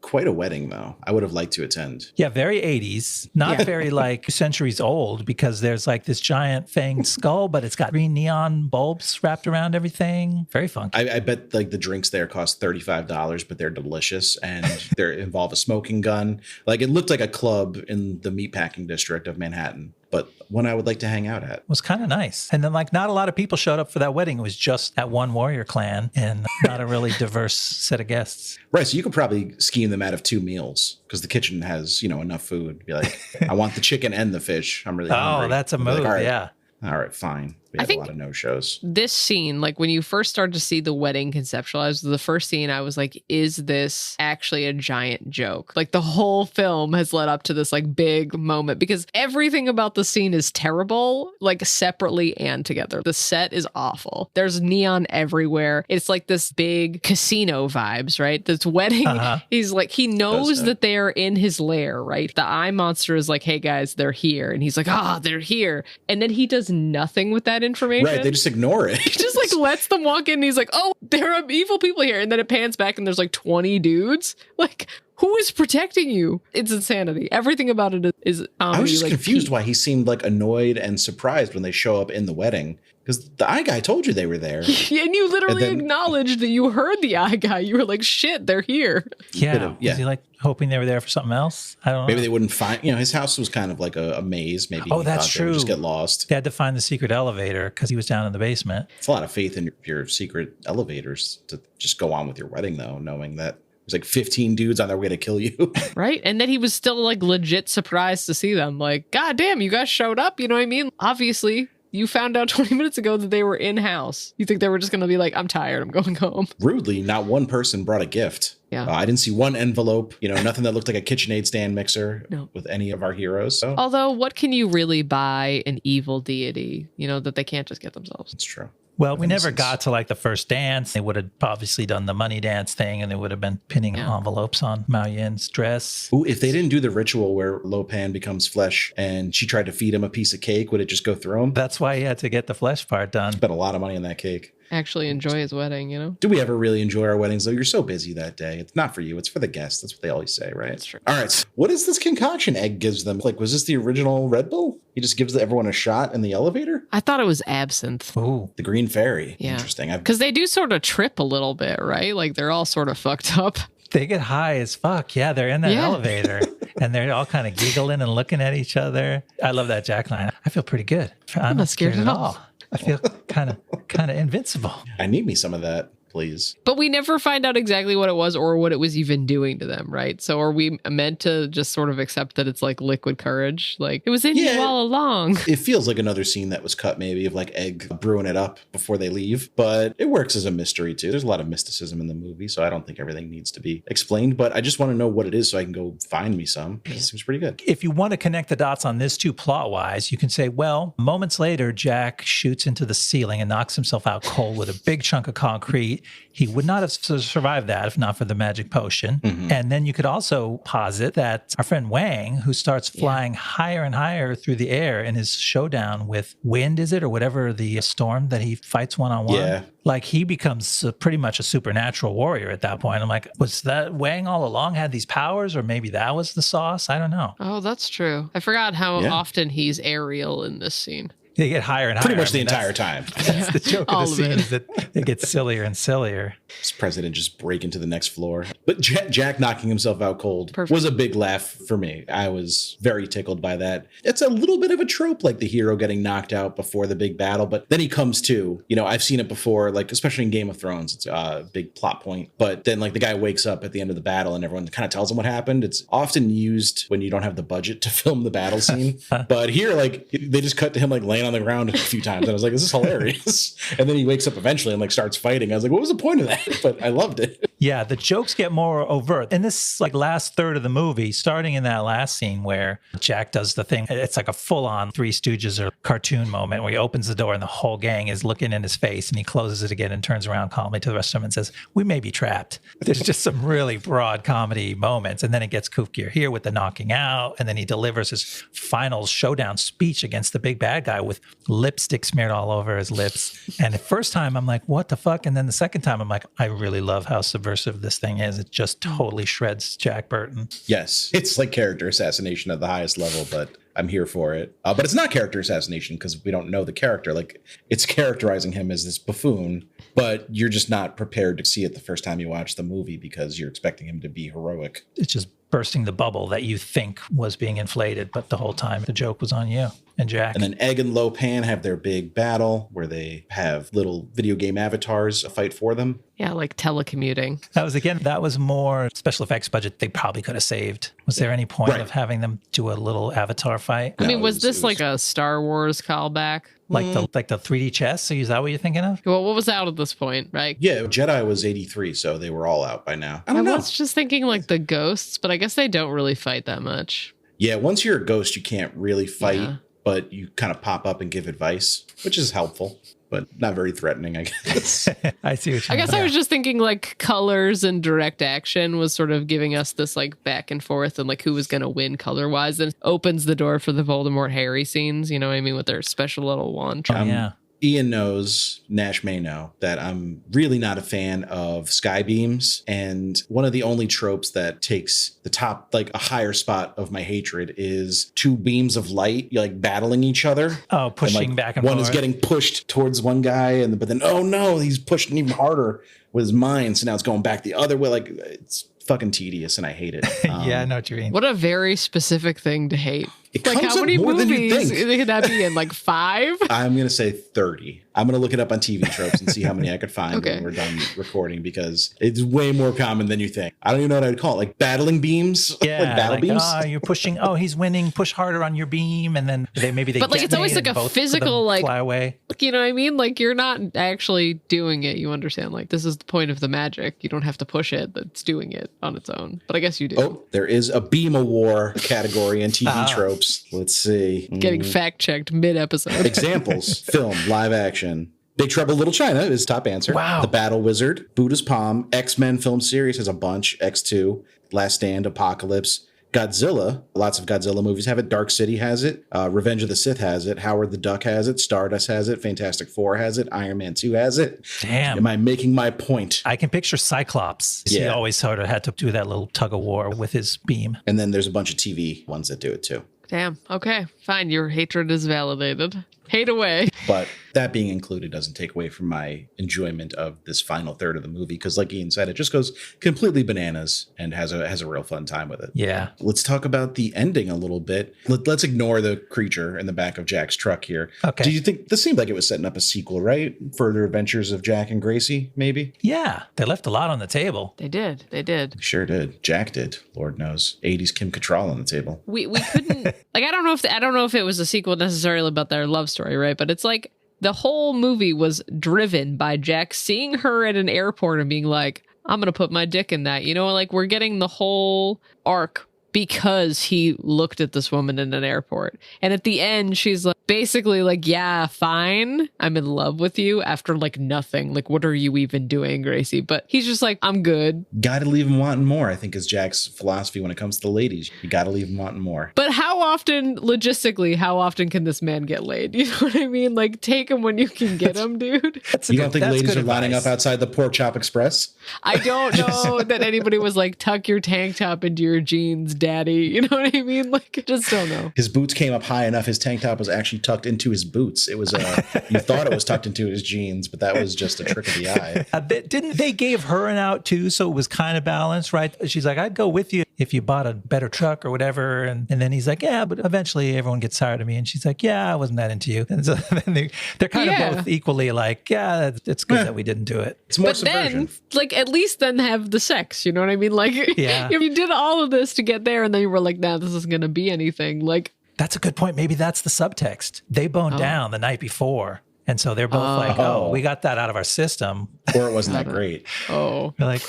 Quite a wedding, though. I would have liked to attend. Yeah, very 80s, not very like centuries old, because there's like this giant fanged skull, but it's got green neon bulbs wrapped around everything. Very funky. I bet like the drinks there cost $35, but they're delicious, and they involve a smoking gun. Like, it looked like a club in the meatpacking district of Manhattan, but one I would like to hang out at. It was kind of nice. And then like not a lot of people showed up for that wedding. It was just that one warrior clan and not a really diverse set of guests. Right, so you could probably scheme them out of 2 meals because the kitchen has, enough food. Be like, I want the chicken and the fish. I'm really hungry. Oh, that's a move, like, all right, yeah. All right, fine. We had a lot of no-shows. This scene, like when you first started to see the wedding conceptualized, the first scene, I was like, is this actually a giant joke? Like the whole film has led up to this like big moment because everything about the scene is terrible, like separately and together. The set is awful. There's neon everywhere. It's like this big casino vibes, right? This wedding, he's like, he knows that they're in his lair, right? The eye monster is like, hey guys, they're here. And he's like, they're here. And then he does nothing with that information. Right, they just ignore it. He just like lets them walk in and he's like, oh, there are evil people here. And then it pans back and there's like 20 dudes. Like, who is protecting you? It's insanity. Everything about it is I was just confused why he seemed like annoyed and surprised when they show up in the wedding. Because the eye guy told you they were there. Yeah, and you literally acknowledged that you heard the eye guy. You were like, shit, they're here. Yeah. Was he like hoping they were there for something else? I don't know. Maybe they wouldn't find, his house was kind of like a maze. Maybe that's true. They would just get lost. They had to find the secret elevator because he was down in the basement. It's a lot of faith in your secret elevators to just go on with your wedding, though, knowing that there's like 15 dudes on their way to kill you. Right. And then he was still like legit surprised to see them. Like, God damn, you guys showed up. You know what I mean? Obviously, you found out 20 minutes ago that they were in-house. You think they were just going to be like, I'm tired, I'm going home. Rudely, not one person brought a gift. Yeah. I didn't see one envelope, nothing that looked like a KitchenAid stand mixer with any of our heroes. So. Although, what can you really buy an evil deity, that they can't just get themselves? It's true. Well, we never got to like the first dance. They would have obviously done the money dance thing and they would have been pinning envelopes on Mao Yin's dress. Ooh, if they didn't do the ritual where Lo Pan becomes flesh and she tried to feed him a piece of cake, would it just go through him? That's why he had to get the flesh part done. Spent a lot of money on that cake. Actually enjoy his wedding, Do we ever really enjoy our weddings, though? You're so busy that day. It's not for you. It's for the guests. That's what they always say, right? That's true. All right. What is this concoction Egg gives them? Like, was this the original Red Bull? He just gives everyone a shot in the elevator? I thought it was absinthe. Ooh. The Green Fairy. Yeah. Interesting. Because they do sort of trip a little bit, right? Like, they're all sort of fucked up. They get high as fuck. Yeah, they're in that elevator and they're all kind of giggling and looking at each other. I love that Jack line. I feel pretty good. I'm not scared at all. I feel kind of invincible. I need me some of that, please. But we never find out exactly what it was or what it was even doing to them, right? So are we meant to just sort of accept that it's like liquid courage? Like, it was in you all along. It feels like another scene that was cut maybe of like Egg brewing it up before they leave. But it works as a mystery too. There's a lot of mysticism in the movie, so I don't think everything needs to be explained. But I just want to know what it is so I can go find me some. It seems pretty good. If you want to connect the dots on this too plot-wise, you can say, well, moments later, Jack shoots into the ceiling and knocks himself out cold with a big chunk of concrete. He would not have survived that if not for the magic potion. Mm-hmm. And then you could also posit that our friend Wang, who starts flying higher and higher through the air in his showdown with Wind, is it, or whatever the storm that he fights one-on-one? Yeah. Like, he becomes pretty much a supernatural warrior at that point. I'm like, was that Wang all along had these powers, or maybe that was the sauce? I don't know. Oh, that's true. I forgot how often he's aerial in this scene. They get higher and higher. Pretty much the entire time. That's the joke of the scene, is that it gets sillier and sillier. This president just break into the next floor. But Jack knocking himself out cold was a big laugh for me. I was very tickled by that. It's a little bit of a trope, like the hero getting knocked out before the big battle, but then he comes to. I've seen it before, like especially in Game of Thrones. It's a big plot point. But then like the guy wakes up at the end of the battle and everyone kind of tells him what happened. It's often used when you don't have the budget to film the battle scene. But here, like, they just cut to him like laying on the ground a few times. And I was like, this is hilarious. And then he wakes up eventually and like starts fighting. I was like, what was the point of that? But I loved it. Yeah, the jokes get more overt. In this like last third of the movie, starting in that last scene where Jack does the thing, it's like a full-on Three Stooges or cartoon moment where he opens the door and the whole gang is looking in his face, and he closes it again and turns around calmly to the rest of them and says, we may be trapped. There's just some really broad comedy moments. And then it gets kookier here with the knocking out. And then he delivers his final showdown speech against the big bad guy with lipstick smeared all over his lips. And the first time I'm like, what the fuck? And then the second time I'm like, I really love how subversive this thing is. just totally shreds Jack Burton. Yes, it's like character assassination at the highest level, but I'm here for it. But it's not character assassination because we don't know the character. Like, it's characterizing him as this buffoon, but you're just not prepared to see it the first time you watch the movie because you're expecting him to be heroic. It's just bursting the bubble that you think was being inflated, but the whole time the joke was on you and Jack. And then Egg and Lopan have their big battle where they have little video game avatars fight for them. Yeah, like telecommuting. That was more special effects budget they probably could have saved. Was there any point of having them do a little avatar fight? I mean, was this like a Star Wars callback? Like the 3D chess? So is that what you're thinking of? Well, what was out at this point, right? Yeah, Jedi was 83, so they were all out by now. I I don't know. was just thinking like the ghosts, but I guess they don't really fight that much. Yeah, once you're a ghost, you can't really fight, but you kind of pop up and give advice, which is helpful, but not very threatening, I guess. I see what you mean. I guess I was just thinking like colors and direct action was sort of giving us this like back and forth and like who was going to win color wise, and opens the door for the Voldemort Harry scenes, you know what I mean, with their special little wand. Yeah. Ian knows, Nash may know, that I'm really not a fan of sky beams. And one of the only tropes that takes the top, like a higher spot of my hatred is two beams of light, like battling each other. Oh, pushing back and forth. forth. One is getting pushed towards one guy, but then, oh no, he's pushing even harder with his mind. So now it's going back the other way. Like, it's fucking tedious and I hate it. Yeah, I know what you mean. What a very specific thing to hate. It Like, comes how up many more than you movies think. could that be in? Like 5? I'm going to say 30. I'm going to look it up on TV tropes and see how many I could find Okay. when we're done recording because it's way more common than you think. I don't even know what I'd call it. Like battling beams? Yeah, like battle beams? you're pushing. Oh, he's winning. Push harder on your beam, and then they But, like, it's always, detonate like, and a both of them physical, like- fly away. You know what I mean? Like, you're not actually doing it. You understand? Like, this is the point of the magic. You don't have to push it. That's doing it on its own. But I guess you do. Oh, there is a Beam of War category in TV tropes. Let's see. Getting fact checked mid episode. Examples: film, live action. Big Trouble in Little China is top answer. Wow. The Battle Wizard, Buddha's Palm, X-Men film series has a bunch. X2, Last Stand, Apocalypse, Godzilla. Lots of Godzilla movies have it. Dark City has it. Revenge of the Sith has it. Howard the Duck has it. Stardust has it. Fantastic Four has it. Iron Man 2 has it. Damn. Am I making my point? I can picture Cyclops. He Yeah. always sort of had to do that little tug of war with his beam. And then there's a bunch of TV ones that do it too. Damn. Okay. Fine. Your hatred is validated. Hate away. But that being included doesn't take away from my enjoyment of this final third of the movie because, like Ian said, it just goes completely bananas and has a real fun time with it. Yeah. Let's talk about the ending a little bit. Let's ignore the creature in the back of Jack's truck here. Okay. Do you think this seemed like it was setting up a sequel, right? Further Adventures of Jack and Gracie, maybe? Yeah. They left a lot on the table. They did. They did. Sure did. Jack did. Lord knows. 80s Kim Cattrall on the table. We couldn't like I don't know if it was a sequel necessarily about their love story, right? But it's like the whole movie was driven by Jack seeing her at an airport and being like, I'm gonna put my dick in that. You know, like we're getting the whole arc because he looked at this woman in an airport. And at the end, she's like, basically like, yeah, fine. I'm in love with you after like nothing. Like, what are you even doing, Gracie? But he's just like, I'm good. Gotta leave him wanting more, I think, is Jack's philosophy when it comes to the ladies. You gotta leave him wanting more. But how often, logistically, how often can this man get laid? You know what I mean? Like, take him when you can get him, dude. You don't think ladies are lining up outside the Porkchop Express? I don't know that anybody was like, tuck your tank top into your jeans, daddy. You know what I mean? Like, I just don't know. His boots came up high enough. His tank top was actually tucked into his boots. It was, you thought it was tucked into his jeans, but that was just a trick of the eye. Didn't they gave her an out too? So it was kind of balanced, right? She's like, I'd go with you if you bought a better truck or whatever. And then he's like, yeah, but eventually everyone gets tired of me. And she's like, yeah, I wasn't that into you. And so then they're kind of both equally like, yeah, it's good that we didn't do it. It's more But subversion. then, like, at least then have the sex. You know what I mean? Like, Yeah. if you did all of this to get there and then you were like, nah, this isn't going to be anything. Like, That's a good point. Maybe that's the subtext. They boned down the night before. And so they're both like, oh, we got that out of our system. Or it wasn't that great. oh. We're like,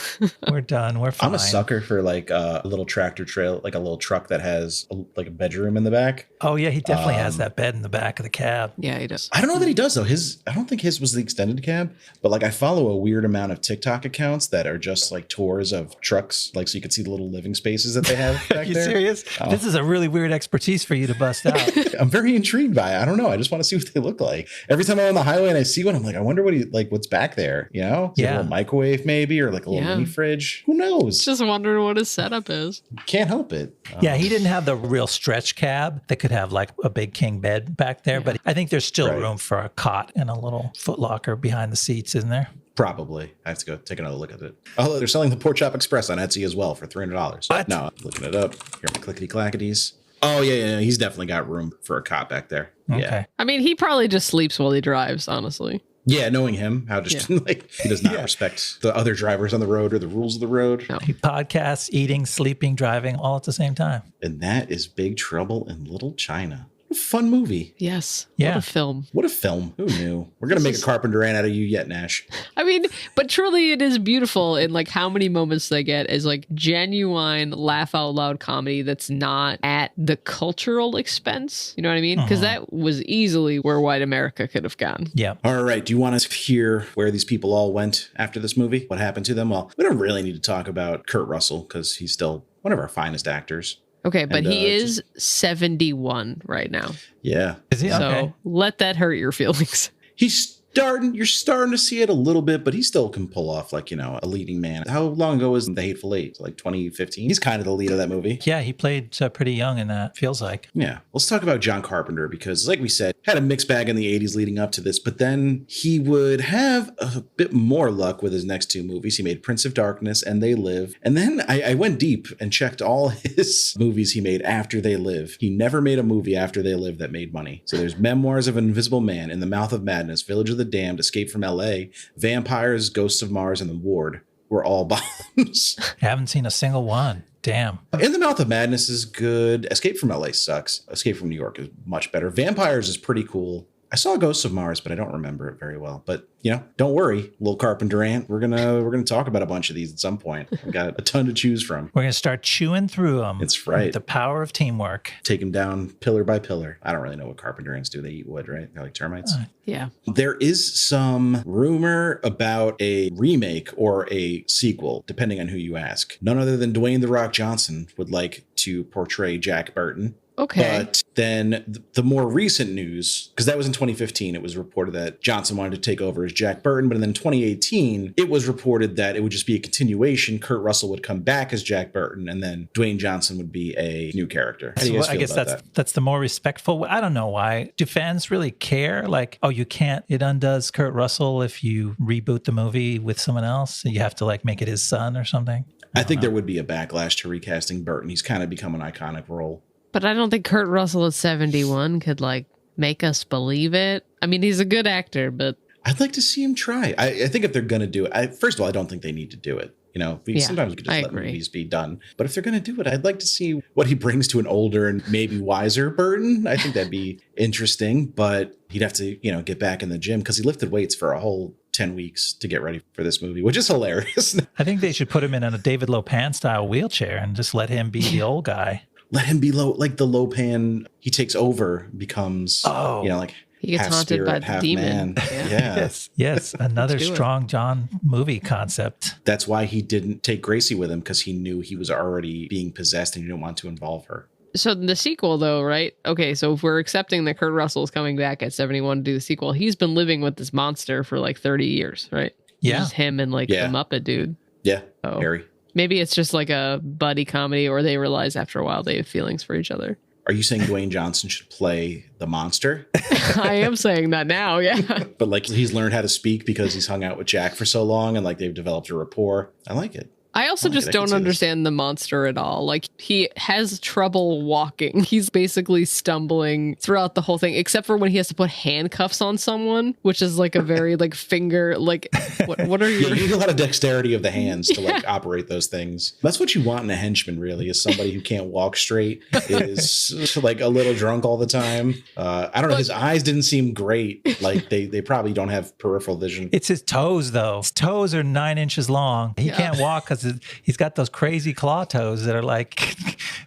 we're done. We're fine. I'm a sucker for like a little tractor trail, like a little truck that has like a bedroom in the back. Oh, yeah. He definitely has that bed in the back of the cab. Yeah, he does. I don't know that he does though. I don't think his was the extended cab, but like I follow a weird amount of TikTok accounts that are just like tours of trucks, like so you can see the little living spaces that they have back Are you there. serious? Oh. This is a really weird expertise for you to bust out. I'm very intrigued by it. I don't know. I just want to see what they look like. Every time I on the highway and I see one. I'm like, I wonder what's back there. You know, is it a little microwave maybe, or like a little mini fridge. Who knows? Just wondering what his setup is. Can't help it. Yeah, he didn't have the real stretch cab that could have like a big king bed back there, but I think there's still room for a cot and a little footlocker behind the seats, isn't there? Probably. I have to go take another look at it. Oh, they're selling the Porkchop Express on Etsy as well for $300. What? No, I'm looking it up. Here are my clickety-clackities. Oh, yeah. He's definitely got room for a cot back there. Okay. Yeah. I mean, he probably just sleeps while he drives, honestly. Yeah, knowing him, how just he does not respect the other drivers on the road or the rules of the road. No. He podcasts, eating, sleeping, driving, all at the same time. And that is Big Trouble in Little China. What a fun movie. Yes. Yeah. What a film. What a film. Who knew? We're going to make a Carpenter out of you yet, Nash. I mean, but truly it is beautiful in like how many moments they get is like genuine laugh out loud comedy that's not at the cultural expense. You know what I mean? Because that was easily where white America could have gone. Yeah. All right. Do you want to hear where these people all went after this movie? What happened to them? Well, we don't really need to talk about Kurt Russell because he's still one of our finest actors. Okay, but And, he is 71 right now. Yeah. Is he? So Okay. let that hurt your feelings. You're starting to see it a little bit, but he still can pull off like, a leading man. How long ago was The Hateful Eight? Like 2015? He's kind of the lead of that movie. Yeah, he played pretty young in that, feels like. Yeah. Let's talk about John Carpenter because, like we said, had a mixed bag in the 80s leading up to this, but then he would have a bit more luck with his next two movies. He made Prince of Darkness and They Live. And then I went deep and checked all his movies he made after They Live. He never made a movie after They Live that made money. So there's Memoirs of an Invisible Man, In the Mouth of Madness, Village of the Damned, Escape from L.A., Vampires, Ghosts of Mars, and The Ward were all bombs. I haven't seen a single one. Damn. In the Mouth of Madness is good. Escape from LA sucks. Escape from New York is much better. Vampires is pretty cool. I saw Ghosts of Mars, but I don't remember it very well. But, don't worry, little Carpenter ant. We're gonna talk about a bunch of these at some point. We've got a ton to choose from. We're going to start chewing through them. That's right. The power of teamwork. Take them down pillar by pillar. I don't really know what Carpenter ants do. They eat wood, right? They're like termites. Yeah. There is some rumor about a remake or a sequel, depending on who you ask. None other than Dwayne "The Rock" Johnson would like to portray Jack Burton. Okay. But then the more recent news, because that was in 2015, it was reported that Johnson wanted to take over as Jack Burton. But then in 2018, it was reported that it would just be a continuation. Kurt Russell would come back as Jack Burton, and then Dwayne Johnson would be a new character. How do you guys I feel guess about that? that's the more respectful. I don't know why. Do fans really care? Like, oh, you can't. It undoes Kurt Russell if you reboot the movie with someone else. You have to like make it his son or something. I think there would be a backlash to recasting Burton. He's kind of become an iconic role. But I don't think Kurt Russell at 71 could like make us believe it. I mean, he's a good actor, but I'd like to see him try. I think if they're going to do it, first of all, I don't think they need to do it. Sometimes we could just let movies be done. But if they're going to do it, I'd like to see what he brings to an older and maybe wiser Burton. I think that'd be interesting, but he'd have to, get back in the gym because he lifted weights for a whole 10 weeks to get ready for this movie, which is hilarious. I think they should put him in a David Lopan style wheelchair and just let him be the old guy. Let him be like the Lopan. He takes over, becomes, like he gets half haunted spirit, by the half demon. man. Yeah. Yes. Another Let's do it. strong John movie concept. That's why he didn't take Gracie with him, because he knew he was already being possessed and he didn't want to involve her. So the sequel, though, right? Okay, so if we're accepting that Kurt Russell is coming back at 71 to do the sequel, he's been living with this monster for like 30 years, right? Yeah. Just him and like the Muppet dude. Yeah. Oh. Harry. Maybe it's just like a buddy comedy, or they realize after a while they have feelings for each other. Are you saying Dwayne Johnson should play the monster? I am saying that now, yeah. But like he's learned how to speak because he's hung out with Jack for so long and like they've developed a rapport. I like it. I also I like just it. I can don't see this. understand the monster at all. Like, he has trouble walking. He's basically stumbling throughout the whole thing, except for when he has to put handcuffs on someone, which is like a very like finger, like what are Yeah, your... you need a lot of dexterity of the hands to like operate those things. That's what you want in a henchman, really, is somebody who can't walk straight, is like a little drunk all the time. I don't know. His eyes didn't seem great. Like they probably don't have peripheral vision. It's his toes, though. His toes are 9 inches long. He can't walk because he's got those crazy claw toes that are like,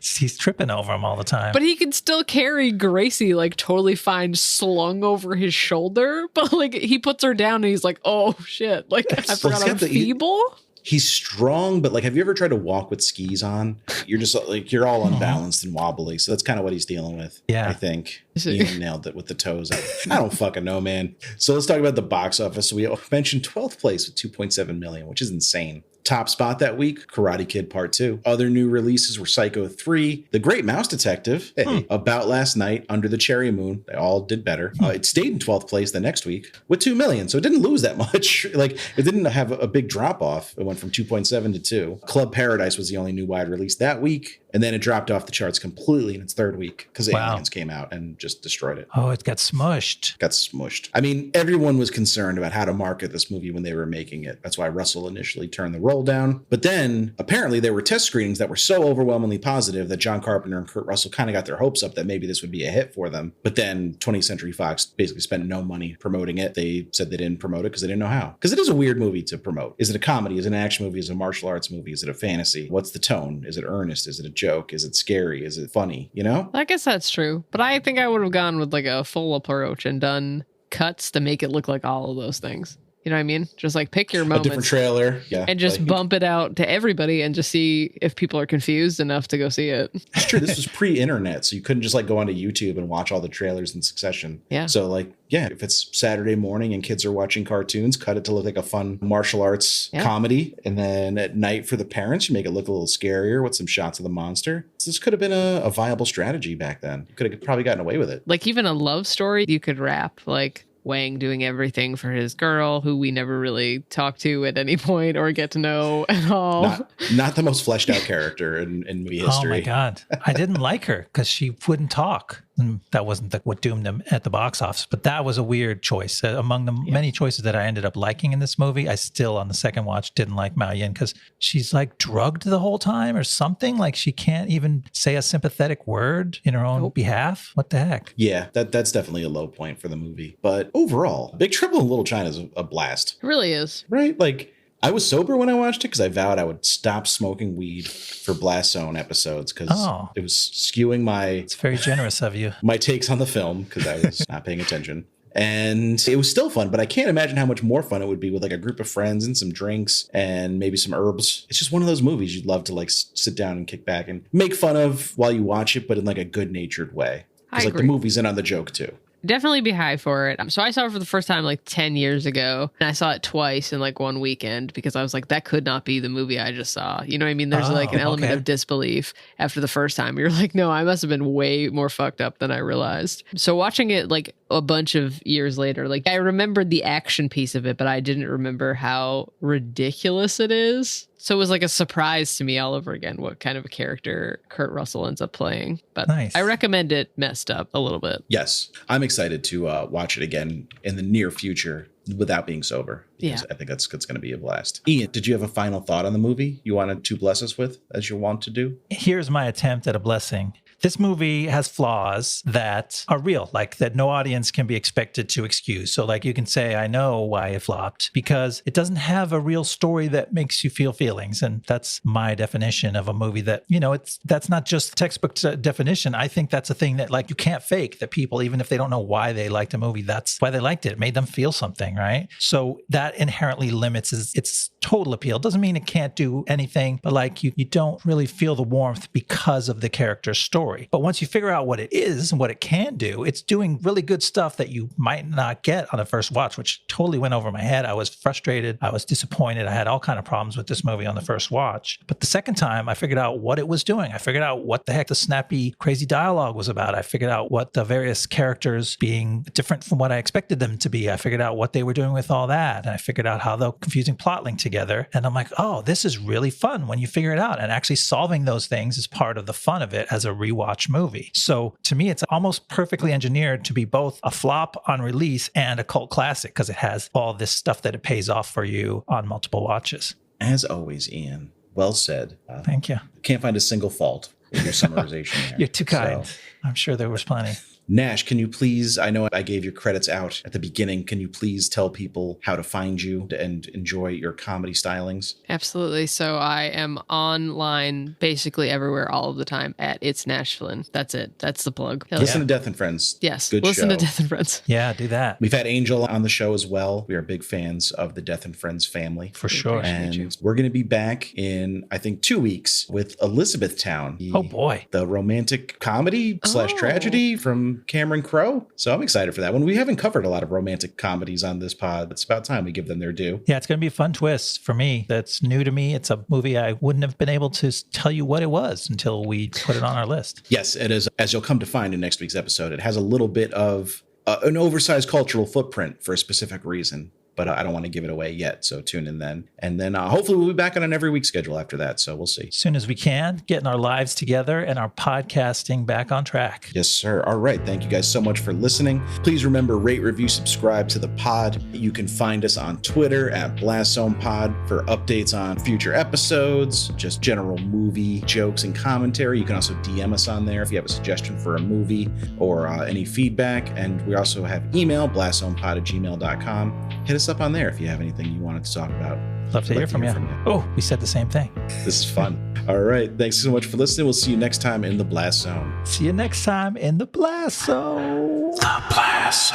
he's tripping over them all the time. But he can still carry Gracie like totally fine, slung over his shoulder. But like he puts her down and he's like, oh shit, like I forgot I'm feeble. he's strong, but like, have you ever tried to walk with skis on? You're just like, you're all unbalanced and wobbly. So that's kind of what he's dealing with. Yeah. I think Ian nailed it with the toes. I don't fucking know, man. So let's talk about the box office. So we mentioned 12th place with 2.7 million, which is insane. Top spot that week, Karate Kid Part 2. Other new releases were Psycho 3, The Great Mouse Detective, About Last Night, Under the Cherry Moon. They all did better. It stayed in 12th place the next week with 2 million, so it didn't lose that much. Like, it didn't have a big drop off. It went from 2.7 to 2. Club Paradise was the only new wide release that week, and then it dropped off the charts completely in its third week because Aliens came out and just destroyed it. Oh, it got smushed. I mean, everyone was concerned about how to market this movie when they were making it. That's why Russell initially turned the roll down. But then apparently there were test screenings that were so overwhelmingly positive that John Carpenter and Kurt Russell kind of got their hopes up that maybe this would be a hit for them. But then 20th Century Fox basically spent no money promoting it. They said they didn't promote it because they didn't know how. Because it is a weird movie to promote. Is it a comedy? Is it an action movie? Is it a martial arts movie? Is it a fantasy? What's the tone? Is it earnest? Is it a joke? Is it scary? Is it funny? You know? I guess that's true. But I think I would have gone with like a full approach and done cuts to make it look like all of those things. You know what I mean? Just like pick your moments. A different trailer. Yeah. And just like, bump it out to everybody and just see if people are confused enough to go see it. It's true. This was pre-internet, so you couldn't just like go onto YouTube and watch all the trailers in succession. Yeah. So like, yeah, if it's Saturday morning and kids are watching cartoons, cut it to look like a fun martial arts comedy. And then at night for the parents, you make it look a little scarier with some shots of the monster. So this could have been a viable strategy back then. You could have probably gotten away with it. Like even a love story, you could wrap like Wang doing everything for his girl, who we never really talk to at any point or get to know at all. Not the most fleshed out character in movie history. Oh my God. I didn't like her because she wouldn't talk. And that wasn't what doomed them at the box office. But that was a weird choice. Among the many choices that I ended up liking in this movie, I still, on the second watch, didn't like Mao Yin because she's like drugged the whole time or something. Like she can't even say a sympathetic word in her own behalf. What the heck? Yeah, that's definitely a low point for the movie. But overall, Big Trouble in Little China is a blast. It really is. Right? Like, I was sober when I watched it because I vowed I would stop smoking weed for Blast Zone episodes because it was skewing It's very generous of you. my takes on the film because I was not paying attention. And it was still fun, but I can't imagine how much more fun it would be with like a group of friends and some drinks and maybe some herbs. It's just one of those movies you'd love to like sit down and kick back and make fun of while you watch it, but in like a good-natured way. Because like the movie's in on the joke too. Definitely be high for it. So I saw it for the first time like 10 years ago, and I saw it twice in like one weekend because I was like, that could not be the movie I just saw. You know what I mean? There's like an element of disbelief after the first time. You're like, no, I must have been way more fucked up than I realized. So watching it like a bunch of years later, like I remembered the action piece of it, but I didn't remember how ridiculous it is. So it was like a surprise to me all over again what kind of a character Kurt Russell ends up playing. But I recommend it messed up a little bit. Yes. I'm excited to watch it again in the near future without being sober. Yeah. I think it's going to be a blast. Ian, did you have a final thought on the movie you wanted to bless us with, as you want to do? Here's my attempt at a blessing. This movie has flaws that are real, like that no audience can be expected to excuse. So like you can say, I know why it flopped because it doesn't have a real story that makes you feel feelings. And that's my definition of a movie that, you know, that's not just textbook definition. I think that's a thing that like you can't fake that people, even if they don't know why they liked a movie, that's why they liked it. It made them feel something, right? So that inherently limits its total appeal. Doesn't mean it can't do anything, but like you don't really feel the warmth because of the character's story. But once you figure out what it is and what it can do, it's doing really good stuff that you might not get on the first watch, which totally went over my head. I was frustrated. I was disappointed. I had all kind of problems with this movie on the first watch. But the second time, I figured out what it was doing. I figured out what the heck the snappy, crazy dialogue was about. I figured out what the various characters being different from what I expected them to be. I figured out what they were doing with all that. And I figured out how the confusing plot linked together. And I'm like, oh, this is really fun when you figure it out. And actually solving those things is part of the fun of it as a rewatch movie. So to me, it's almost perfectly engineered to be both a flop on release and a cult classic because it has all this stuff that it pays off for you on multiple watches. As always, Ian, well said. Thank you. Can't find a single fault in your summarization there. You're too kind. So, I'm sure there was plenty. Nash, can you please, I know I gave your credits out at the beginning, can you please tell people how to find you and enjoy your comedy stylings? Absolutely. So I am online basically everywhere all of the time at It's Nash Flynn. That's it. That's the plug. Listen to Death and Friends. Yes. Good Listen show. to Death and Friends. Yeah, do that. We've had Angel on the show as well. We are big fans of the Death and Friends family. For sure. And we're going to be back in, I think, 2 weeks with Elizabethtown. Oh, boy. The romantic comedy / tragedy from Cameron Crowe. So I'm excited for that one. We haven't covered a lot of romantic comedies on this pod. It's about time we give them their due. Yeah, it's going to be a fun twist for me. That's new to me. It's a movie I wouldn't have been able to tell you what it was until we put it on our list. Yes, it is. As you'll come to find in next week's episode, it has a little bit of an oversized cultural footprint for a specific reason. But I don't want to give it away yet, so tune in then. And then hopefully we'll be back on an every week schedule after that, so we'll see. As soon as we can, getting our lives together and our podcasting back on track. Yes, sir. All right. Thank you guys so much for listening. Please remember, rate, review, subscribe to the pod. You can find us on Twitter at BlastZonePod for updates on future episodes, just general movie jokes and commentary. You can also DM us on there if you have a suggestion for a movie or any feedback. And we also have email, blastzonepod@gmail.com. Hit us up on there if you have anything you wanted to talk about. Love to hear from you. Oh, we said the same thing. This is fun. All right. Thanks so much for listening. We'll see you next time in the Blast Zone. See you next time in the Blast Zone. The Blast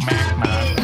Zone.